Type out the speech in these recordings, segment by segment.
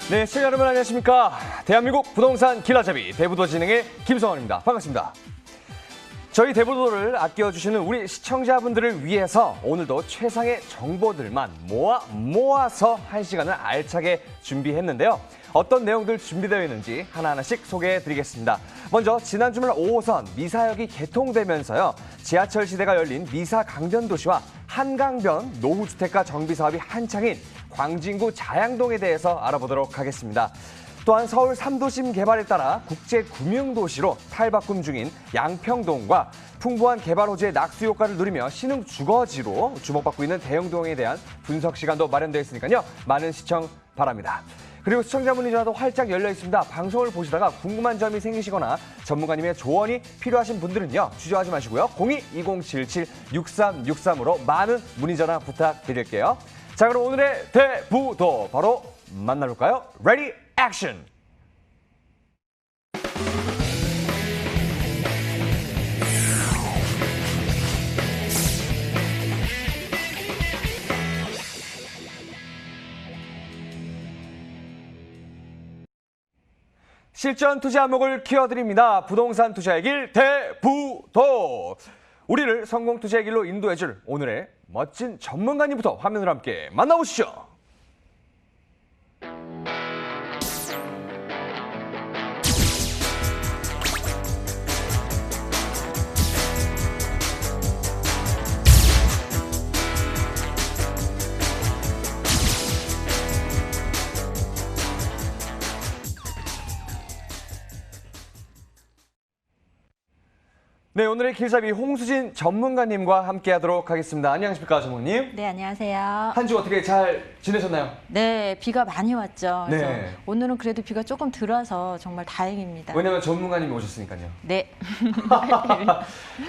네, 시청자 여러분 안녕하십니까. 대한민국 부동산 길라잡이 대부도 진행의 김성원입니다. 반갑습니다. 저희 대부도를 아껴주시는 우리 시청자분들을 위해서 오늘도 최상의 정보들만 모아서 1시간을 알차게 준비했는데요. 어떤 내용들 준비되어 있는지 하나하나씩 소개해드리겠습니다. 먼저 지난 주말 5호선 미사역이 개통되면서요. 지하철 시대가 열린 미사 강변도시와 한강변 노후주택가 정비 사업이 한창인 광진구 자양동에 대해서 알아보도록 하겠습니다. 또한 서울 3도심 개발에 따라 국제금융도시로 탈바꿈 중인 양평동과 풍부한 개발 호재의 낙수 효과를 누리며 신흥 주거지로 주목받고 있는 대형동에 대한 분석 시간도 마련되어 있으니까요. 많은 시청 바랍니다. 그리고 시청자문의 전화도 활짝 열려 있습니다. 방송을 보시다가 궁금한 점이 생기시거나 전문가님의 조언이 필요하신 분들은요. 주저하지 마시고요. 02-2077-6363으로 많은 문의 전화 부탁드릴게요. 자, 그럼 오늘의 대부도 바로 만나볼까요? 레디 액션! 실전 투자 안목을 키워드립니다. 부동산 투자의 길 대부도. 우리를 성공 투자의 길로 인도해줄 오늘의 멋진 전문가님부터 화면으로 함께 만나보시죠. 네, 오늘의 길잡이 홍수진 전문가님과 함께하도록 하겠습니다. 안녕하십니까, 전문가님? 네, 안녕하세요. 한 주 어떻게 잘 지내셨나요? 네, 비가 많이 왔죠. 그래서 네. 오늘은 그래도 비가 조금 들어서 정말 다행입니다. 왜냐면 전문가님이 오셨으니까요. 네.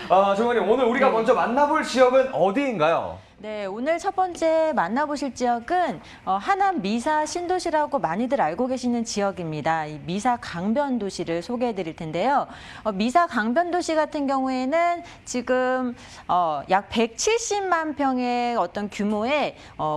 전문가님, 오늘 우리가 먼저 만나볼 지역은 어디인가요? 네, 오늘 첫 번째 만나보실 지역은 하남 미사 신도시라고 많이들 알고 계시는 지역입니다. 이 미사 강변도시를 소개해 드릴 텐데요. 미사 강변도시 같은 경우에는 지금 약 170만 평의 어떤 규모의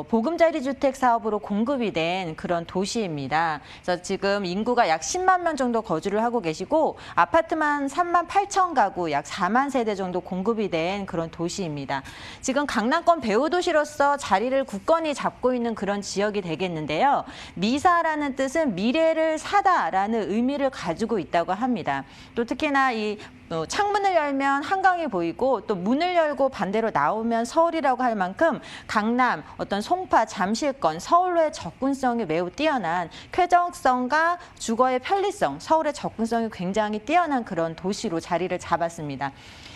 보금자리 주택 사업으로 공급이 된 그런 도시입니다. 그래서 지금 인구가 약 10만 명 정도 거주를 하고 계시고 아파트만 3만 8천 가구, 약 4만 세대 정도 공급이 된 그런 도시입니다. 지금 강남권 배후도시로서 자리를 굳건히 잡고 있는 그런 지역이 되겠는데요. 미사라는 뜻은 미래를 사다라는 의미를 가지고 있다고 합니다. 또 특히나 이 창문을 열면 한강이 보이고 또 문을 열고 반대로 나오면 서울이라고 할 만큼 강남, 어떤 송파, 잠실권, 서울로의 접근성이 매우 뛰어난 쾌적성과 주거의 편리성, 서울의 접근성이 굉장히 뛰어난 그런 도시로 자리를 잡았습니다.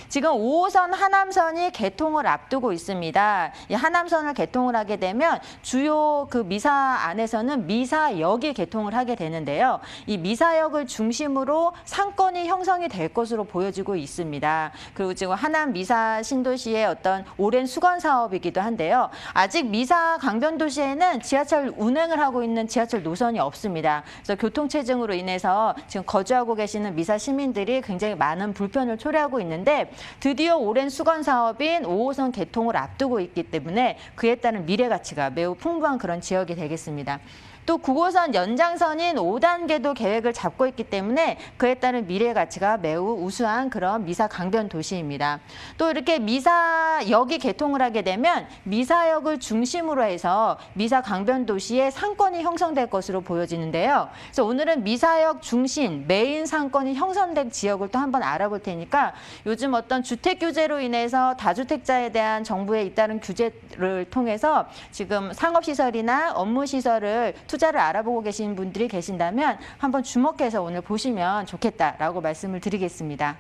지금 5호선 하남선이 개통을 앞두고 있습니다. 이 하남선을 개통을 하게 되면 주요 그 미사 안에서는 미사역이 개통을 하게 되는데요. 이 미사역을 중심으로 상권이 형성이 될 것으로 보여지고 있습니다. 그리고 지금 하남 미사 신도시의 어떤 오랜 수건 사업이기도 한데요. 아직 미사 강변도시에는 지하철 운행을 하고 있는 지하철 노선이 없습니다. 그래서 교통체증으로 인해서 지금 거주하고 계시는 미사 시민들이 굉장히 많은 불편을 초래하고 있는데 드디어 오랜 수건 사업인 5호선 개통을 앞두고 있기 때문에 그에 따른 미래 가치가 매우 풍부한 그런 지역이 되겠습니다. 또 9호선 연장선인 5단계도 계획을 잡고 있기 때문에 그에 따른 미래 가치가 매우 우수한 그런 미사 강변 도시입니다. 또 이렇게 미사역이 개통을 하게 되면 미사역을 중심으로 해서 미사 강변 도시의 상권이 형성될 것으로 보여지는데요. 그래서 오늘은 미사역 중심 메인 상권이 형성된 지역을 또 한번 알아볼 테니까 요즘 어떤 주택 규제로 인해서 다주택자에 대한 정부의 잇따른 규제를 통해서 지금 상업시설이나 업무시설을 투자를 알아보고 계신 분들이 계신다면 한번 주목해서 오늘 보시면 좋겠다라고 말씀을 드리겠습니다.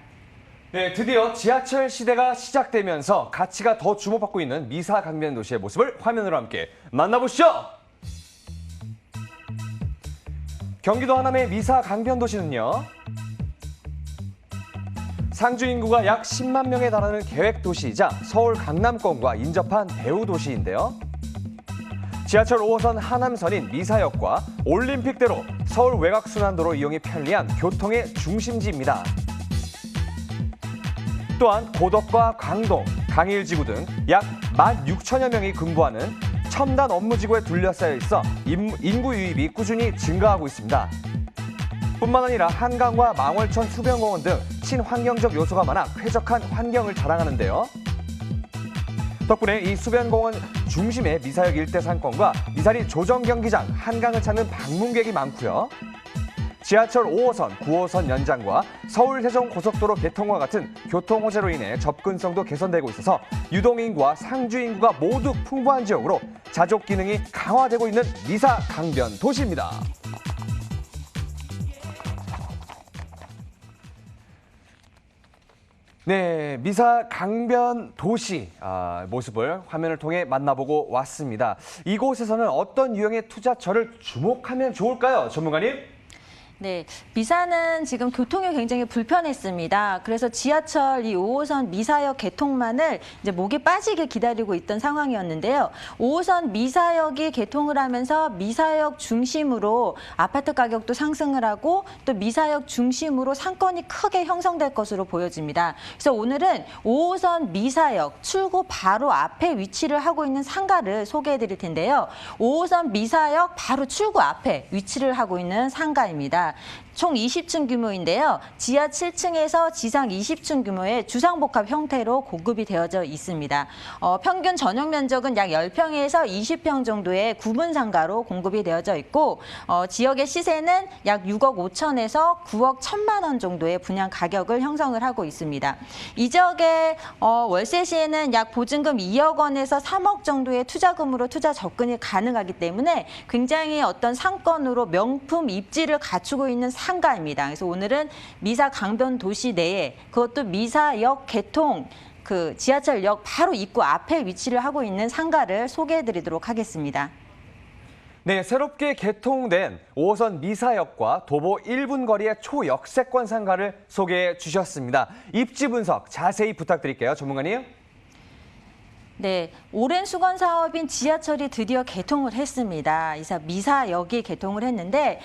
네, 드디어 지하철 시대가 시작되면서 가치가 더 주목받고 있는 미사 강변 도시의 모습을 화면으로 함께 만나보시죠. 경기도 하남의 미사 강변 도시는요. 상주 인구가 약 10만 명에 달하는 계획 도시이자 서울 강남권과 인접한 배후 도시인데요. 지하철 5호선 하남선인 미사역과 올림픽대로 서울 외곽순환도로 이용이 편리한 교통의 중심지입니다. 또한 고덕과 강동, 강일지구 등 약 16,000여 명이 근무하는 첨단 업무지구에 둘러싸여 있어 인구 유입이 꾸준히 증가하고 있습니다. 뿐만 아니라 한강과 망월천 수변공원 등 친환경적 요소가 많아 쾌적한 환경을 자랑하는데요. 덕분에 이 수변공원 중심의 미사역 일대 상권과 미사리 조정경기장, 한강을 찾는 방문객이 많고요. 지하철 5호선, 9호선 연장과 서울 세종 고속도로 개통과 같은 교통 호재로 인해 접근성도 개선되고 있어서 유동인구와 상주인구가 모두 풍부한 지역으로 자족 기능이 강화되고 있는 미사 강변 도시입니다. 네, 미사 강변 도시 모습을 화면을 통해 만나보고 왔습니다. 이곳에서는 어떤 유형의 투자처를 주목하면 좋을까요, 전문가님? 네, 미사는 지금 교통이 굉장히 불편했습니다. 그래서 지하철 이 5호선 미사역 개통만을 이제 목이 빠지게 기다리고 있던 상황이었는데요. 5호선 미사역이 개통을 하면서 미사역 중심으로 아파트 가격도 상승을 하고 또 미사역 중심으로 상권이 크게 형성될 것으로 보여집니다. 그래서 오늘은 5호선 미사역 출구 바로 앞에 위치를 하고 있는 상가를 소개해 드릴 텐데요. 5호선 미사역 바로 출구 앞에 위치를 하고 있는 상가입니다. 총 20층 규모인데요. 지하 7층에서 지상 20층 규모의 주상복합 형태로 공급이 되어져 있습니다. 평균 전용 면적은 약 10평에서 20평 정도의 구분 상가로 공급이 되어져 있고 지역의 시세는 약 6억 5천에서 9억 1천만 원 정도의 분양 가격을 형성을 하고 있습니다. 이 지역의 월세 시에는 약 보증금 2억 원에서 3억 정도의 투자금으로 투자 접근이 가능하기 때문에 굉장히 어떤 상권으로 명품 입지를 갖추고 있는 상가입니다. 그래서 오늘은 미사 강변 도시 내에 그것도 미사역 개통 그 지하철역 바로 입구 앞에 위치를 하고 있는 상가를 소개해드리도록 하겠습니다. 네, 새롭게 개통된 5호선 미사역과 도보 1분 거리의 초역세권 상가를 소개해 주셨습니다. 입지 분석 자세히 부탁드릴게요, 전문가님. 네, 오랜 수건 사업인 지하철이 드디어 개통을 했습니다. 이사 미사역이 개통을 했는데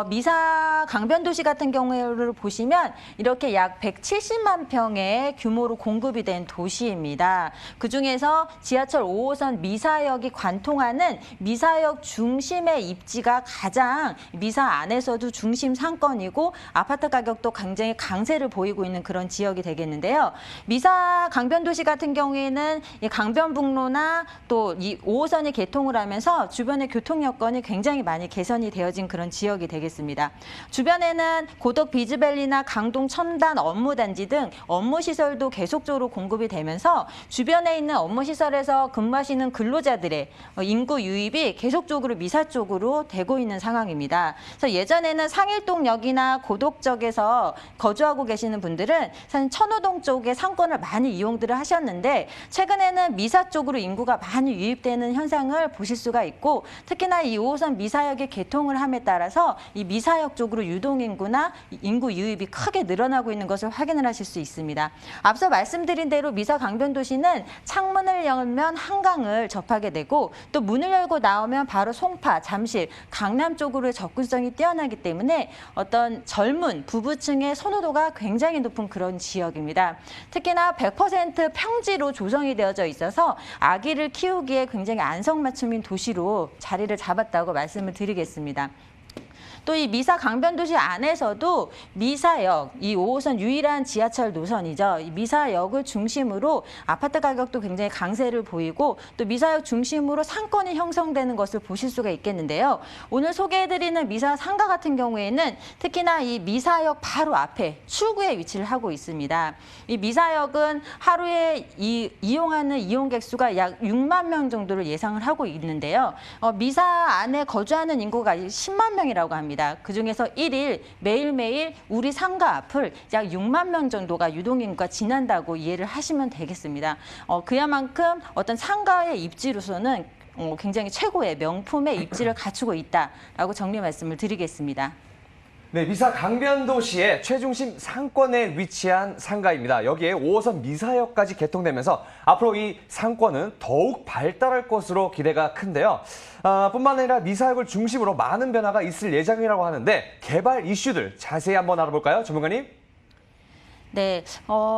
미사 강변도시 같은 경우를 보시면 이렇게 약 170만 평의 규모로 공급이 된 도시입니다. 그중에서 지하철 5호선 미사역이 관통하는 미사역 중심의 입지가 가장 미사 안에서도 중심 상권이고 아파트 가격도 굉장히 강세를 보이고 있는 그런 지역이 되겠는데요. 미사 강변도시 같은 경우에는 이 강변북로나 또 이 5호선이 개통을 하면서 주변의 교통 여건이 굉장히 많이 개선이 되어진 그런 지역이 되겠습니다. 주변에는 고덕 비즈밸리나 강동 첨단 업무단지 등 업무시설도 계속적으로 공급이 되면서 주변에 있는 업무시설에서 근무하시는 근로자들의 인구 유입이 계속적으로 미사 쪽으로 되고 있는 상황입니다. 그래서 예전에는 상일동역이나 고덕 쪽에서 거주하고 계시는 분들은 사실 천호동 쪽의 상권을 많이 이용들을 하셨는데 최근에는 미사 쪽으로 인구가 많이 유입되는 현상을 보실 수가 있고 특히나 이 5호선 미사역의 개통을 함에 따라서 이 미사역 쪽으로 유동인구나 인구 유입이 크게 늘어나고 있는 것을 확인을 하실 수 있습니다. 앞서 말씀드린 대로 미사 강변도시는 창문을 열면 한강을 접하게 되고 또 문을 열고 나오면 바로 송파, 잠실, 강남 쪽으로의 접근성이 뛰어나기 때문에 어떤 젊은 부부층의 선호도가 굉장히 높은 그런 지역입니다. 특히나 100% 평지로 조성이 되어져 있어서 아기를 키우기에 굉장히 안성맞춤인 도시로 자리를 잡았다고 말씀을 드리겠습니다. 또 이 미사 강변도시 안에서도 미사역, 이 5호선 유일한 지하철 노선이죠. 이 미사역을 중심으로 아파트 가격도 굉장히 강세를 보이고 또 미사역 중심으로 상권이 형성되는 것을 보실 수가 있겠는데요. 오늘 소개해드리는 미사 상가 같은 경우에는 특히나 이 미사역 바로 앞에 출구에 위치를 하고 있습니다. 이 미사역은 하루에 이용하는 이용객 수가 약 6만 명 정도를 예상을 하고 있는데요. 미사 안에 거주하는 인구가 10만 명이라고 합니다. 그중에서 1일 매일매일 우리 상가 앞을 약 6만 명 정도가 유동인구가 지난다고 이해를 하시면 되겠습니다. 그야만큼 어떤 상가의 입지로서는 굉장히 최고의 명품의 입지를 갖추고 있다라고 정리 말씀을 드리겠습니다. 네, 미사 강변도시의 최중심 상권에 위치한 상가입니다. 여기에 5호선 미사역까지 개통되면서 앞으로 이 상권은 더욱 발달할 것으로 기대가 큰데요. 뿐만 아니라 미사역을 중심으로 많은 변화가 있을 예정이라고 하는데 개발 이슈들 자세히 한번 알아볼까요, 전문가님? 네,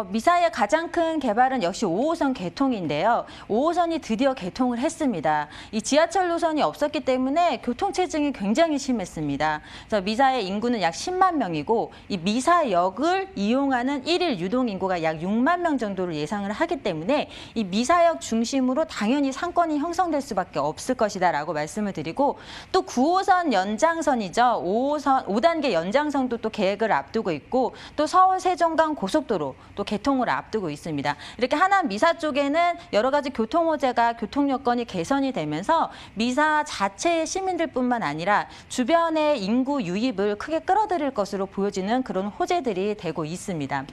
미사의 가장 큰 개발은 역시 5호선 개통인데요. 5호선이 드디어 개통을 했습니다. 이 지하철 노선이 없었기 때문에 교통체증이 굉장히 심했습니다. 그래서 미사의 인구는 약 10만 명이고 이 미사역을 이용하는 일일 유동 인구가 약 6만 명 정도를 예상을 하기 때문에 이 미사역 중심으로 당연히 상권이 형성될 수밖에 없을 것이다라고 말씀을 드리고 또 9호선 연장선이죠. 5단계 연장선도 또 계획을 앞두고 있고 또 서울 세종간 고속도로 또 개통을 앞두고 있습니다. 이렇게 하남 미사 쪽에는 여러 가지 교통 호재가 교통 여건이 개선이 되면서 미사 자체의 시민들뿐만 아니라 주변의 인구 유입을 크게 끌어들일 것으로 보여지는 그런 호재들이 되고 있습니다.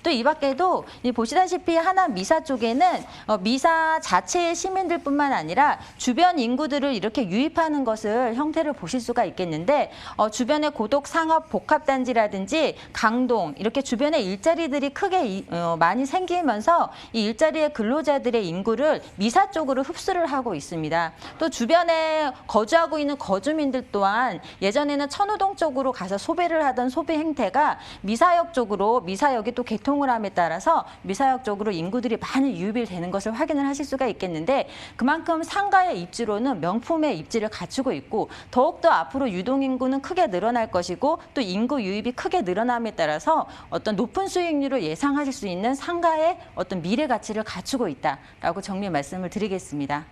또 이 밖에도 보시다시피 하남 미사 쪽에는 미사 자체의 시민들뿐만 아니라 주변 인구들을 이렇게 유입하는 것을 형태를 보실 수가 있겠는데 주변의 고독 상업 복합단지라든지 강동 이렇게 주변에 일자리들이 크게 많이 생기면서 이 일자리의 근로자들의 인구를 미사 쪽으로 흡수를 하고 있습니다. 또 주변에 거주하고 있는 거주민들 또한 예전에는 천호동 쪽으로 가서 소비를 하던 소비 행태가 미사역 쪽으로 미사역이 또 개통을 함에 따라서 미사역 쪽으로 인구들이 많이 유입이 되는 것을 확인을 하실 수가 있겠는데 그만큼 상가의 입지로는 명품의 입지를 갖추고 있고 더욱더 앞으로 유동인구는 크게 늘어날 것이고 또 인구 유입이 크게 늘어남에 따라서 어떤 높은 수익률을 예상하실 수 있는 상가의 어떤 미래 가치를 갖추고 있다라고 정리 말씀을 드리겠습니다.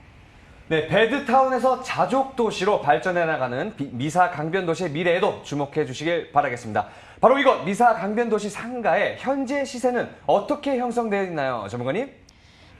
네, 배드타운에서 자족 도시로 발전해 나가는 미사 강변 도시의 미래에도 주목해 주시길 바라겠습니다. 바로 이것 미사 강변 도시 상가의 현재 시세는 어떻게 형성되어 있나요, 전문가님?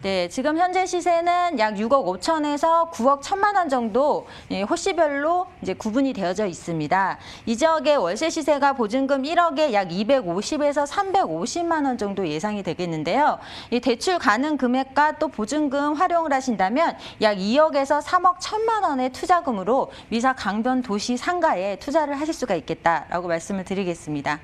네, 지금 현재 시세는 약 6억 5천에서 9억 1천만 원 정도 호시별로 이제 구분이 되어져 있습니다. 이 지역의 월세 시세가 보증금 1억에 약 250에서 350만 원 정도 예상이 되겠는데요. 이 대출 가능 금액과 또 보증금 활용을 하신다면 약 2억에서 3억 1천만 원의 투자금으로 미사 강변 도시 상가에 투자를 하실 수가 있겠다라고 말씀을 드리겠습니다.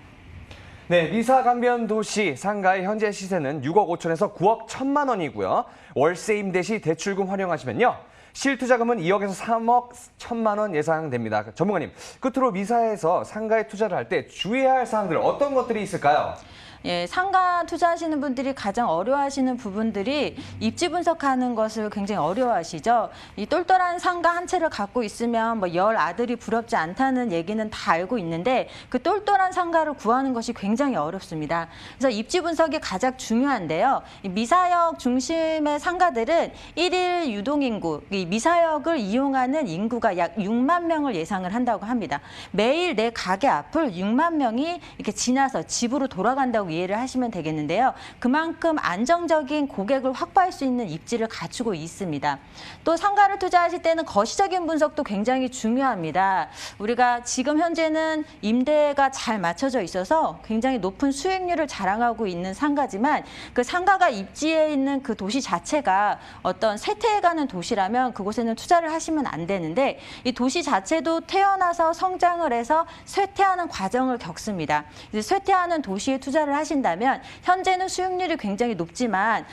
네, 미사 강변 도시 상가의 현재 시세는 6억 5천에서 9억 1천만 원이고요. 월세 임대 시 대출금 활용하시면요. 실투자금은 2억에서 3억 1천만 원 예상됩니다. 전문가님, 끝으로 미사에서 상가에 투자를 할 때 주의해야 할 사항들 어떤 것들이 있을까요? 예, 상가 투자하시는 분들이 가장 어려워하시는 부분들이 입지 분석하는 것을 굉장히 어려워하시죠. 이 똘똘한 상가 한 채를 갖고 있으면 뭐 열 아들이 부럽지 않다는 얘기는 다 알고 있는데 그 똘똘한 상가를 구하는 것이 굉장히 어렵습니다. 그래서 입지 분석이 가장 중요한데요. 이 미사역 중심의 상가들은 일일 유동인구, 이 미사역을 이용하는 인구가 약 6만 명을 예상을 한다고 합니다. 매일 내 가게 앞을 6만 명이 이렇게 지나서 집으로 돌아간다고 이해를 하시면 되겠는데요. 그만큼 안정적인 고객을 확보할 수 있는 입지를 갖추고 있습니다. 또 상가를 투자하실 때는 거시적인 분석도 굉장히 중요합니다. 우리가 지금 현재는 임대가 잘 맞춰져 있어서 굉장히 높은 수익률을 자랑하고 있는 상가지만 그 상가가 입지에 있는 그 도시 자체가 어떤 쇠퇴해가는 도시라면 그곳에는 투자를 하시면 안 되는데 이 도시 자체도 태어나서 성장을 해서 쇠퇴하는 과정을 겪습니다. 이제 쇠퇴하는 도시에 투자를 하신다면 현재는 수익률이 굉장히 높지만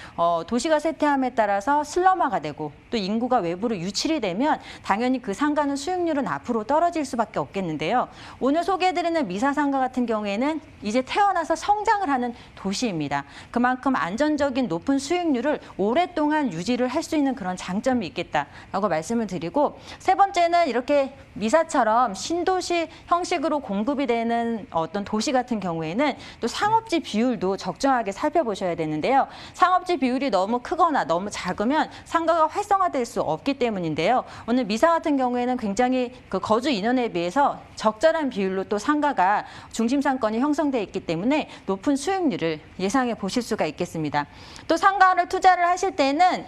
도시가 쇠퇴함에 따라서 슬럼화가 되고 또 인구가 외부로 유출이 되면 당연히 그 상가는 수익률은 앞으로 떨어질 수밖에 없겠는데요. 오늘 소개해드리는 미사 상가 같은 경우에는 이제 태어나서 성장을 하는 도시입니다. 그만큼 안전적인 높은 수익률을 오랫동안 유지를 할 수 있는 그런 장점이 있겠다라고 말씀을 드리고 세 번째는 이렇게 미사처럼 신도시 형식으로 공급이 되는 어떤 도시 같은 경우에는 또 상업지 비율도 적정하게 살펴보셔야 되는데요. 상업지 비율이 너무 크거나 너무 작으면 상가가 활성화될 수 없기 때문인데요. 오늘 미사 같은 경우에는 굉장히 그 거주 인원에 비해서 적절한 비율로 또 상가가 중심 상권이 형성되어 있기 때문에 높은 수익률을 예상해 보실 수가 있겠습니다. 또 상가를 투자를 하실 때는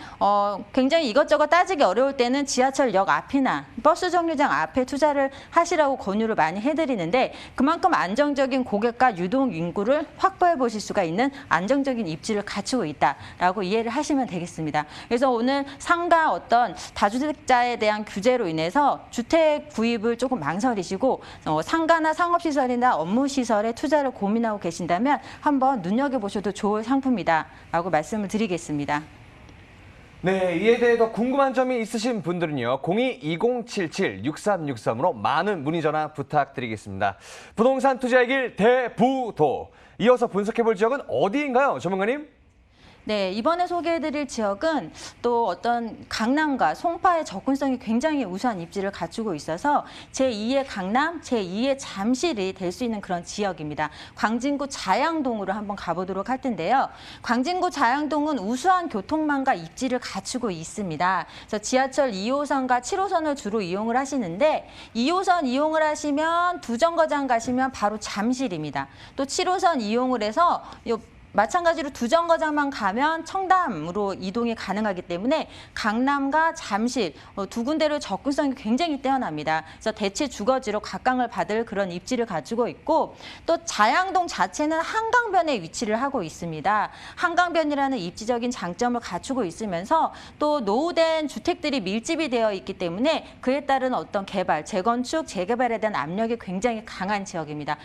굉장히 이것저것 따지기 어려울 때는 지하철역 앞이나 버스 정류장 앞에 투자를 하시라고 권유를 많이 해드리는데 그만큼 안정적인 고객과 유동 인구를 확보해 보실 수가 있는 안정적인 입지를 갖추고 있다라고 이해를 하시면 되겠습니다. 그래서 오늘 상가 어떤 다주택자에 대한 규제로 인해서 주택 구입을 조금 망설이시고 상가나 상업시설이나 업무시설에 투자를 고민하고 계신다면 한번 눈여겨보셔도 좋을 상품이다라고 말씀을 드리겠습니다. 네, 이에 대해 더 궁금한 점이 있으신 분들은요. 02-2077-6363으로 많은 문의 전화 부탁드리겠습니다. 부동산 투자의 길 대부도. 이어서 분석해볼 지역은 어디인가요, 전문가님? 네, 이번에 소개해드릴 지역은 또 어떤 강남과 송파의 접근성이 굉장히 우수한 입지를 갖추고 있어서 제2의 강남, 제2의 잠실이 될 수 있는 그런 지역입니다. 광진구 자양동으로 한번 가보도록 할 텐데요. 광진구 자양동은 우수한 교통망과 입지를 갖추고 있습니다. 그래서 지하철 2호선과 7호선을 주로 이용을 하시는데 2호선 이용을 하시면 두정거장 가시면 바로 잠실입니다. 또 7호선 이용을 해서 마찬가지로 두정거장만 가면 청담으로 이동이 가능하기 때문에 강남과 잠실 두 군데로 접근성이 굉장히 뛰어납니다. 그래서 대체 주거지로 각광을 받을 그런 입지를 가지고 있고 또 자양동 자체는 한강변에 위치를 하고 있습니다. 한강변이라는 입지적인 장점을 갖추고 있으면서 또 노후된 주택들이 밀집이 되어 있기 때문에 그에 따른 어떤 개발, 재건축, 재개발에 대한 압력이 굉장히 강한 지역입니다.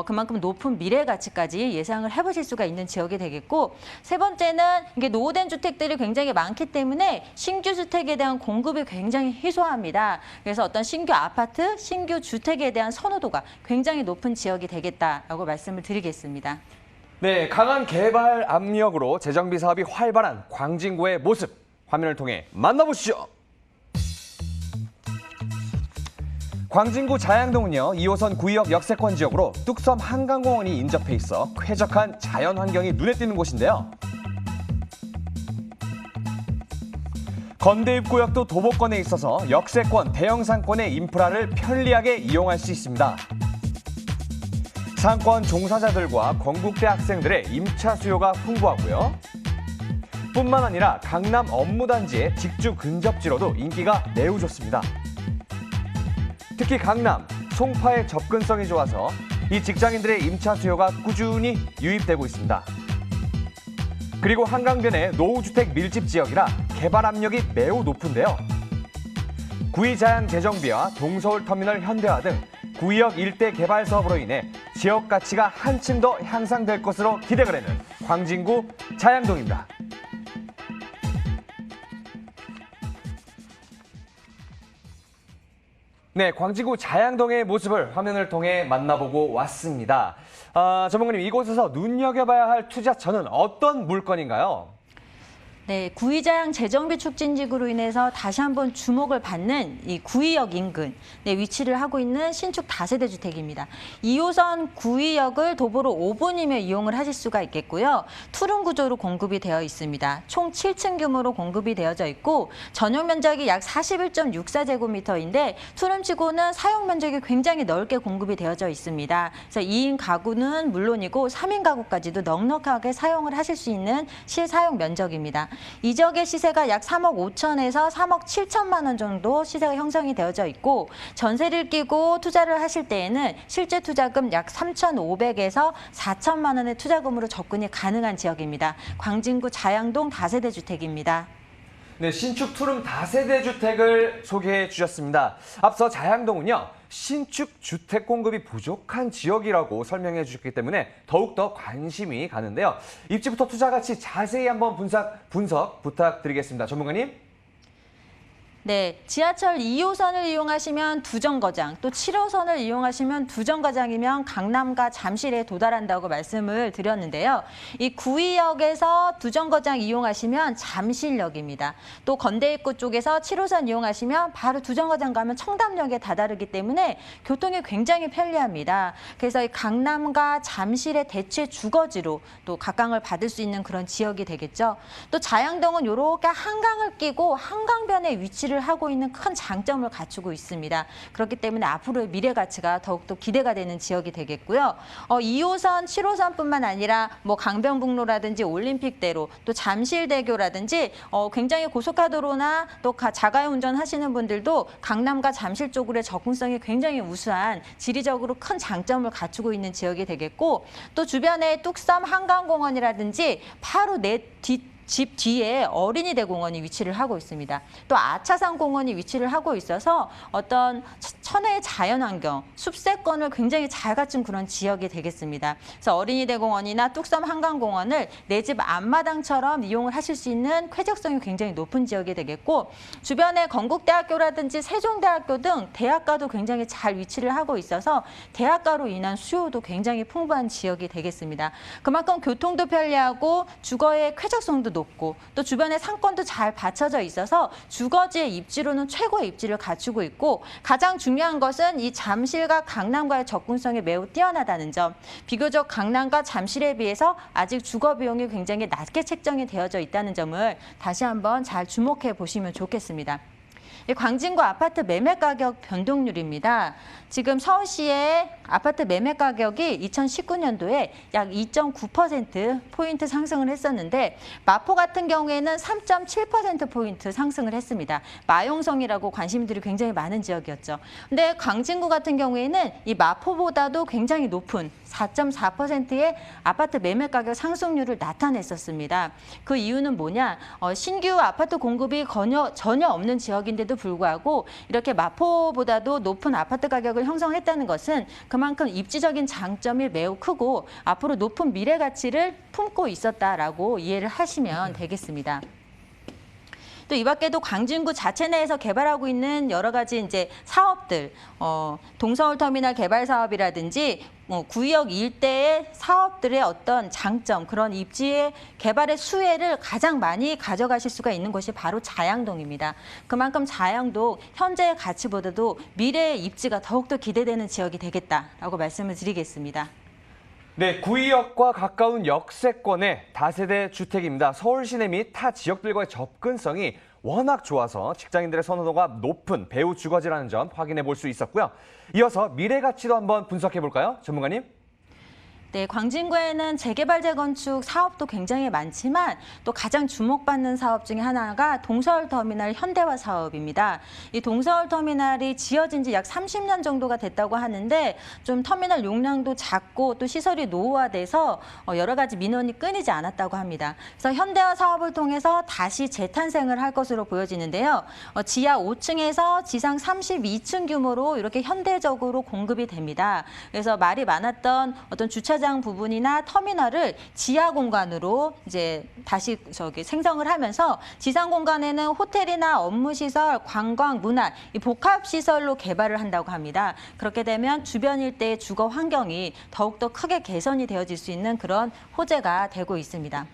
그만큼 높은 미래 가치까지 예상을 해보실 수가 있는 지역이 되겠고 세 번째는 이게 노후된 주택들이 굉장히 많기 때문에 신규 주택에 대한 공급이 굉장히 희소합니다. 그래서 어떤 신규 아파트, 신규 주택에 대한 선호도가 굉장히 높은 지역이 되겠다라고 말씀을 드리겠습니다. 네, 강한 개발 압력으로 재정비 사업이 활발한 광진구의 모습 화면을 통해 만나보시죠. 광진구 자양동은요, 2호선 구의역 역세권 지역으로 뚝섬 한강공원이 인접해 있어 쾌적한 자연 환경이 눈에 띄는 곳인데요. 건대입구역도 도보권에 있어서 역세권, 대형 상권의 인프라를 편리하게 이용할 수 있습니다. 상권 종사자들과 건국대 학생들의 임차 수요가 풍부하고요. 뿐만 아니라 강남 업무단지의 직주 근접지로도 인기가 매우 좋습니다. 특히 강남, 송파의 접근성이 좋아서 이 직장인들의 임차 수요가 꾸준히 유입되고 있습니다. 그리고 한강변의 노후주택 밀집 지역이라 개발 압력이 매우 높은데요. 구의자양 재정비와 동서울터미널 현대화 등 구의역 일대 개발 사업으로 인해 지역 가치가 한층 더 향상될 것으로 기대가 되는 광진구 자양동입니다. 네, 광진구 자양동의 모습을 화면을 통해 만나보고 왔습니다. 전문가님, 이곳에서 눈여겨봐야 할 투자처는 어떤 물건인가요? 네, 구의자양 재정비 촉진지구로 인해서 다시 한번 주목을 받는 이 구의역 인근 위치를 하고 있는 신축 다세대 주택입니다. 2호선 구의역을 도보로 5분이면 이용을 하실 수가 있겠고요. 투룸 구조로 공급이 되어 있습니다. 총 7층 규모로 공급이 되어져 있고 전용 면적이 약 41.64제곱미터인데 투룸치고는 사용 면적이 굉장히 넓게 공급이 되어져 있습니다. 그래서 2인 가구는 물론이고 3인 가구까지도 넉넉하게 사용을 하실 수 있는 실사용 면적입니다. 이 지역의 시세가 약 3억 5천에서 3억 7천만 원 정도 시세가 형성이 되어져 있고 전세를 끼고 투자를 하실 때에는 실제 투자금 약 3,500에서 4천만 원의 투자금으로 접근이 가능한 지역입니다. 광진구 자양동 다세대 주택입니다. 네, 신축 투룸 다세대 주택을 소개해 주셨습니다. 앞서 자양동은요, 신축 주택 공급이 부족한 지역이라고 설명해 주셨기 때문에 더욱더 관심이 가는데요. 입지부터 투자 가치 자세히 한번 분석 부탁드리겠습니다. 전문가님. 네, 지하철 2호선을 이용하시면 두정거장, 또 7호선을 이용하시면 두정거장이면 강남과 잠실에 도달한다고 말씀을 드렸는데요. 이 구의역에서 두정거장 이용하시면 잠실역입니다. 또 건대입구 쪽에서 7호선 이용하시면 바로 두정거장 가면 청담역에 다다르기 때문에 교통이 굉장히 편리합니다. 그래서 이 강남과 잠실의 대체 주거지로 또 각광을 받을 수 있는 그런 지역이 되겠죠. 또 자양동은 이렇게 한강을 끼고 한강변에 위치를 하고 있는 큰 장점을 갖추고 있습니다. 그렇기 때문에 앞으로의 미래 가치가 더욱더 기대가 되는 지역이 되겠고요. 2호선, 7호선뿐만 아니라 뭐 강변북로라든지 올림픽대로 또 잠실대교라든지 굉장히 고속화도로나 또 자가용 운전하시는 분들도 강남과 잠실 쪽으로의 접근성이 굉장히 우수한 지리적으로 큰 장점을 갖추고 있는 지역이 되겠고 또 주변에 뚝섬 한강공원이라든지 바로 내 집 뒤에 어린이 대공원이 위치를 하고 있습니다. 또 아차산 공원이 위치를 하고 있어서 어떤 천혜의 자연환경, 숲세권을 굉장히 잘 갖춘 그런 지역이 되겠습니다. 그래서 어린이 대공원이나 뚝섬 한강공원을 내 집 앞마당처럼 이용을 하실 수 있는 쾌적성이 굉장히 높은 지역이 되겠고, 주변에 건국대학교라든지 세종대학교 등 대학가도 굉장히 잘 위치를 하고 있어서 대학가로 인한 수요도 굉장히 풍부한 지역이 되겠습니다. 그만큼 교통도 편리하고 주거의 쾌적성도 높고 또 주변에 상권도 잘 받쳐져 있어서 주거지의 입지로는 최고의 입지를 갖추고 있고, 가장 중요한 것은 이 잠실과 강남과의 접근성이 매우 뛰어나다는 점. 비교적 강남과 잠실에 비해서 아직 주거 비용이 굉장히 낮게 책정이 되어져 있다는 점을 다시 한번 잘 주목해 보시면 좋겠습니다. 광진구 아파트 매매 가격 변동률입니다. 지금 서울시의 아파트 매매 가격이 2019년도에 약 2.9%포인트 상승을 했었는데, 마포 같은 경우에는 3.7%포인트 상승을 했습니다. 마용성이라고 관심들이 굉장히 많은 지역이었죠. 근데 광진구 같은 경우에는 이 마포보다도 굉장히 높은 4.4%의 아파트 매매 가격 상승률을 나타냈었습니다. 그 이유는 뭐냐? 신규 아파트 공급이 전혀 없는 지역인데도 불구하고 이렇게 마포보다도 높은 아파트 가격을 형성했다는 것은 그만큼 입지적인 장점이 매우 크고 앞으로 높은 미래 가치를 품고 있었다라고 이해를 하시면 되겠습니다. 또 이 밖에도 광진구 자체 내에서 개발하고 있는 여러 가지 이제 사업들, 동서울터미널 개발 사업이라든지 구역 일대의 사업들의 어떤 장점, 그런 입지의 개발의 수혜를 가장 많이 가져가실 수가 있는 곳이 바로 자양동입니다. 그만큼 자양동 현재의 가치보다도 미래의 입지가 더욱더 기대되는 지역이 되겠다라고 말씀을 드리겠습니다. 네, 구의역과 가까운 역세권의 다세대 주택입니다. 서울 시내 및 타 지역들과의 접근성이 워낙 좋아서 직장인들의 선호도가 높은 배우 주거지라는 점 확인해 볼 수 있었고요. 이어서 미래 가치도 한번 분석해 볼까요? 전문가님? 네, 광진구에는 재개발 재건축 사업도 굉장히 많지만 또 가장 주목받는 사업 중에 하나가 동서울터미널 현대화 사업입니다. 이 동서울터미널이 지어진 지 약 30년 정도가 됐다고 하는데, 좀 터미널 용량도 작고 또 시설이 노후화돼서 여러 가지 민원이 끊이지 않았다고 합니다. 그래서 현대화 사업을 통해서 다시 재탄생을 할 것으로 보여지는데요. 지하 5층에서 지상 32층 규모로 이렇게 현대적으로 공급이 됩니다. 그래서 말이 많았던 어떤 주차장 부분이나 터미널을 지하 공간으로 이제 다시 생성을 하면서 지상 공간에는 호텔이나 업무시설, 관광, 문화, 이 복합시설로 개발을 한다고 합니다. 그렇게 되면 주변 일대의 주거 환경이 더욱더 크게 개선이 되어질 수 있는 그런 호재가 되고 있습니다.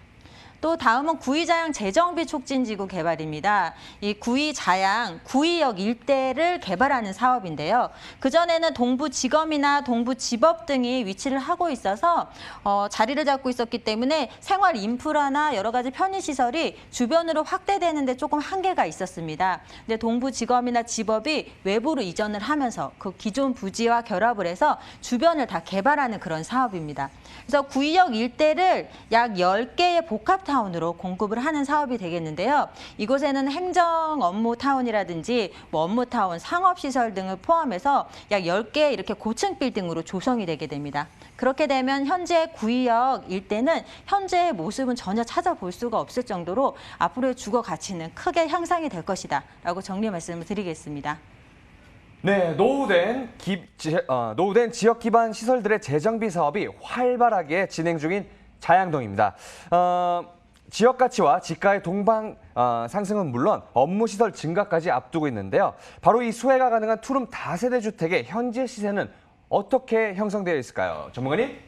또 다음은 구의자양 재정비 촉진지구 개발입니다. 이 구의자양, 구의역 일대를 개발하는 사업인데요. 그전에는 동부지검이나 동부지법 등이 위치를 하고 있어서 자리를 잡고 있었기 때문에 생활 인프라나 여러 가지 편의시설이 주변으로 확대되는 데 조금 한계가 있었습니다. 근데 동부지검이나 지법이 외부로 이전을 하면서 그 기존 부지와 결합을 해서 주변을 다 개발하는 그런 사업입니다. 그래서 구의역 일대를 약 10개의 복합타운으로 공급을 하는 사업이 되겠는데요. 이곳에는 행정 업무 타운이라든지 업무 타운, 상업시설 등을 포함해서 약 10개 이렇게 고층 빌딩으로 조성이 되게 됩니다. 그렇게 되면 현재 구의역 일대는 현재의 모습은 전혀 찾아볼 수가 없을 정도로 앞으로의 주거 가치는 크게 향상이 될 것이다 라고 정리 말씀을 드리겠습니다. 네, 노후된 지역 기반 시설들의 재정비 사업이 활발하게 진행 중인 자양동입니다. 지역 가치와 지가의 동방 상승은 물론 업무 시설 증가까지 앞두고 있는데요. 바로 이 수혜가 가능한 투룸 다세대 주택의 현재 시세는 어떻게 형성되어 있을까요? 전문가님?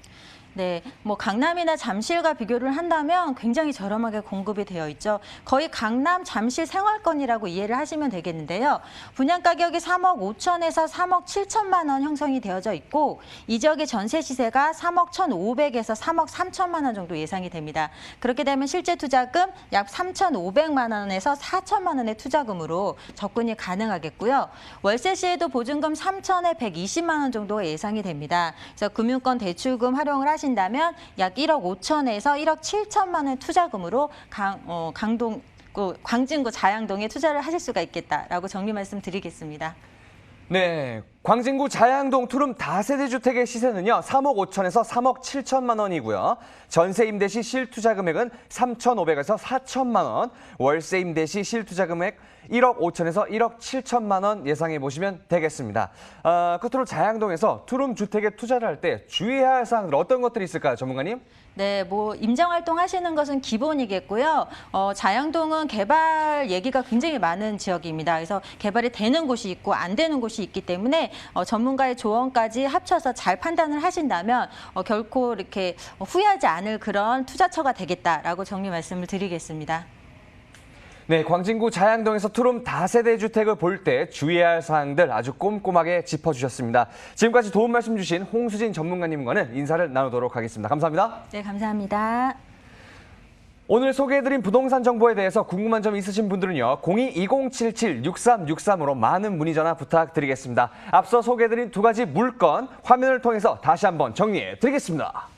네, 강남이나 잠실과 비교를 한다면 굉장히 저렴하게 공급이 되어 있죠. 거의 강남, 잠실 생활권이라고 이해를 하시면 되겠는데요. 분양 가격이 3억 5천에서 3억 7천만 원 형성이 되어져 있고, 이 지역의 전세 시세가 3억 1,500에서 3억 3천만 원 정도 예상이 됩니다. 그렇게 되면 실제 투자금 약 3,500만 원에서 4천만 원의 투자금으로 접근이 가능하겠고요. 월세 시에도 보증금 3천에 120만 원 정도가 예상이 됩니다. 그래서 금융권 대출금 활용을 하신 다면 약 1억 5천에서 1억 7천만 원 투자금으로 광진구 자양동에 투자를 하실 수가 있겠다라고 정리 말씀드리겠습니다. 네, 광진구 자양동 투룸 다세대 주택의 시세는요, 3억 5천에서 3억 7천만 원이고요. 전세 임대 시 실투자 금액은 3,500에서 4천만 원, 월세 임대 시 실투자 금액 1억 5천에서 1억 7천만 원 예상해 보시면 되겠습니다. 끝으로 자양동에서 투룸 주택에 투자를 할 때 주의해야 할 사항들 어떤 것들이 있을까요, 전문가님? 네, 임장 활동 하시는 것은 기본이겠고요. 자양동은 개발 얘기가 굉장히 많은 지역입니다. 그래서 개발이 되는 곳이 있고 안 되는 곳이 있기 때문에 전문가의 조언까지 합쳐서 잘 판단을 하신다면 결코 이렇게 후회하지 않을 그런 투자처가 되겠다라고 정리 말씀을 드리겠습니다. 네, 광진구 자양동에서 투룸 다세대 주택을 볼 때 주의해야 할 사항들 아주 꼼꼼하게 짚어주셨습니다. 지금까지 도움 말씀 주신 홍수진 전문가님과는 인사를 나누도록 하겠습니다. 감사합니다. 네, 감사합니다. 오늘 소개해드린 부동산 정보에 대해서 궁금한 점 있으신 분들은요, 02-2077-6363으로 많은 문의 전화 부탁드리겠습니다. 앞서 소개해드린 두 가지 물건 화면을 통해서 다시 한번 정리해 드리겠습니다.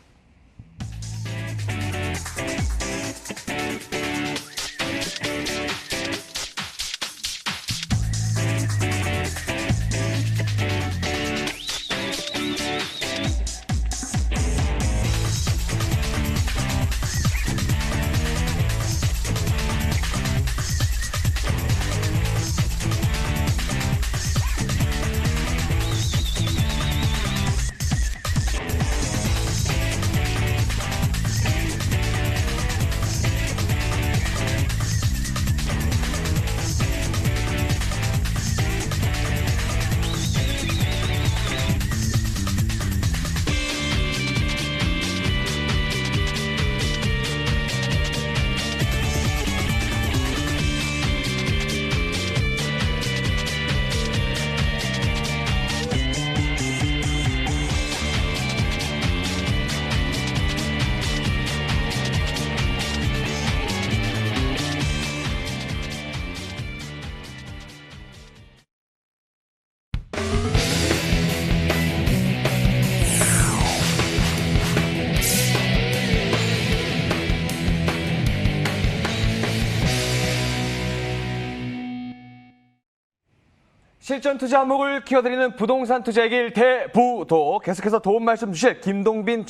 실전 투자 안목을 키워드리는 부동산 투자의 길 대부도, 계속해서 도움 말씀 주실 김동빈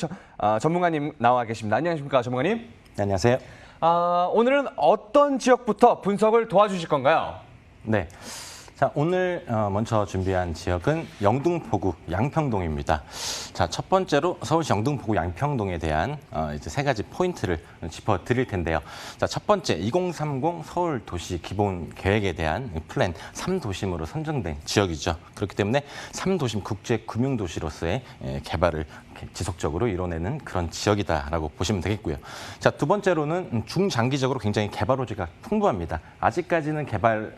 전문가님 나와 계십니다. 안녕하십니까, 전문가님? 네, 안녕하세요. 오늘은 어떤 지역부터 분석을 도와주실 건가요? 네. 자, 오늘 먼저 준비한 지역은 영등포구 양평동입니다. 자, 첫 번째로 서울시 영등포구 양평동에 대한 이제 세 가지 포인트를 짚어 드릴 텐데요. 자, 첫 번째, 2030 서울 도시 기본 계획에 대한 플랜 3도심으로 선정된 지역이죠. 그렇기 때문에 3도심 국제 금융 도시로서의 개발을 지속적으로 이뤄내는 그런 지역이다라고 보시면 되겠고요. 자, 두 번째로는 중장기적으로 굉장히 개발 호재가 풍부합니다. 아직까지는 개발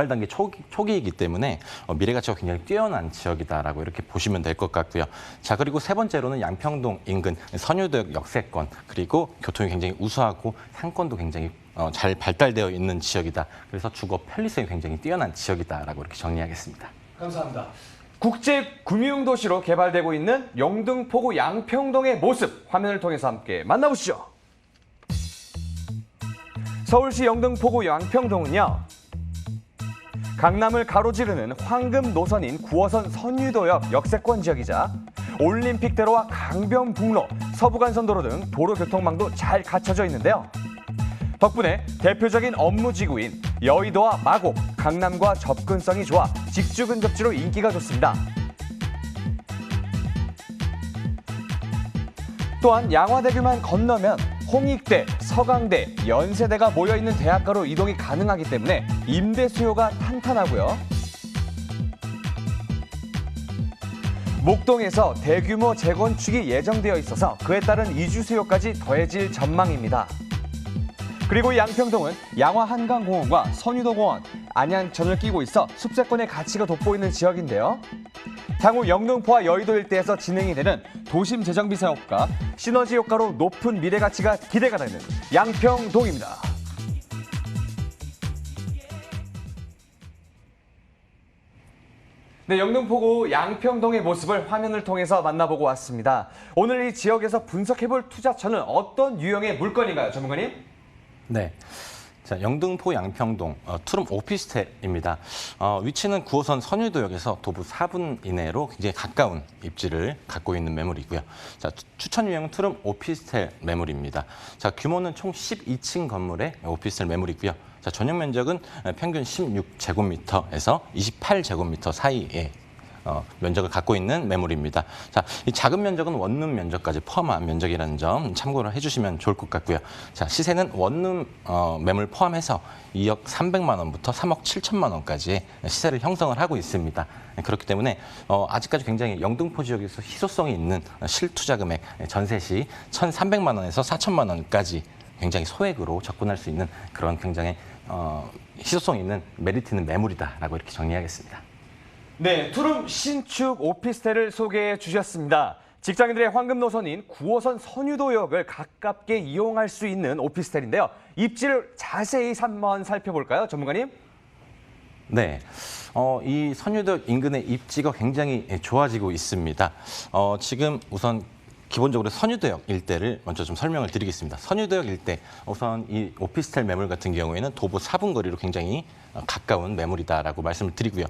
단계 초기이기 때문에 미래 가치가 굉장히 뛰어난 지역이다라고 이렇게 보시면 될 것 같고요. 자, 그리고 세 번째로는 양평동 인근 선유도역 역세권, 그리고 교통이 굉장히 우수하고 상권도 굉장히 잘 발달되어 있는 지역이다. 그래서 주거 편리성이 굉장히 뛰어난 지역이다라고 이렇게 정리하겠습니다. 감사합니다. 국제 금융도시로 개발되고 있는 영등포구 양평동의 모습 화면을 통해서 함께 만나보시죠. 서울시 영등포구 양평동은요, 강남을 가로지르는 황금 노선인 9호선 선유도역 역세권 지역이자 올림픽대로와 강변북로, 서부간선도로 등 도로 교통망도 잘 갖춰져 있는데요. 덕분에 대표적인 업무지구인 여의도와 마곡, 강남과 접근성이 좋아 직주근접지로 인기가 좋습니다. 또한 양화대교만 건너면 홍익대, 서강대, 연세대가 모여있는 대학가로 이동이 가능하기 때문에 임대 수요가 탄탄하고요. 목동에서 대규모 재건축이 예정되어 있어서 그에 따른 이주 수요까지 더해질 전망입니다. 그리고 양평동은 양화 한강공원과 선유도공원, 안양천을 끼고 있어 숲세권의 가치가 돋보이는 지역인데요. 향후 영등포와 여의도 일대에서 진행이 되는 도심 재정비 사업과 시너지 효과로 높은 미래 가치가 기대가 되는 양평동입니다. 네, 영등포구 양평동의 모습을 화면을 통해서 만나보고 왔습니다. 오늘 이 지역에서 분석해볼 투자처는 어떤 유형의 물건인가요, 전문가님? 네. 자, 영등포 양평동 투룸 오피스텔입니다. 위치는 9호선 선유도역에서 도보 4분 이내로 굉장히 가까운 입지를 갖고 있는 매물이고요. 자, 추천 유형 투룸 오피스텔 매물입니다. 자, 규모는 총 12층 건물의 오피스텔 매물이고요. 자, 전용 면적은 평균 16제곱미터에서 28제곱미터 사이에 면적을 갖고 있는 매물입니다. 자, 이 작은 면적은 원룸 면적까지 포함한 면적이라는 점 참고를 해주시면 좋을 것 같고요. 자, 시세는 원룸 매물 포함해서 2억 300만 원부터 3억 7천만 원까지의 시세를 형성을 하고 있습니다. 그렇기 때문에 아직까지 굉장히 영등포 지역에서 희소성이 있는 실투자 금액 전세 시 1,300만 원에서 4천만 원까지 굉장히 소액으로 접근할 수 있는 그런 굉장히 희소성 있는 메리트 있는 매물이다라고 이렇게 정리하겠습니다. 네, 투룸 신축 오피스텔을 소개해 주셨습니다. 직장인들의 황금 노선인 9호선 선유도역을 가깝게 이용할 수 있는 오피스텔인데요. 입지를 자세히 한번 살펴볼까요, 전문가님? 네, 이 선유도역 인근의 입지가 굉장히 좋아지고 있습니다. 지금 우선 기본적으로 선유도역 일대를 먼저 좀 설명을 드리겠습니다. 선유도역 일대, 우선 이 오피스텔 매물 같은 경우에는 도보 4분 거리로 굉장히 가까운 매물이다라고 말씀을 드리고요.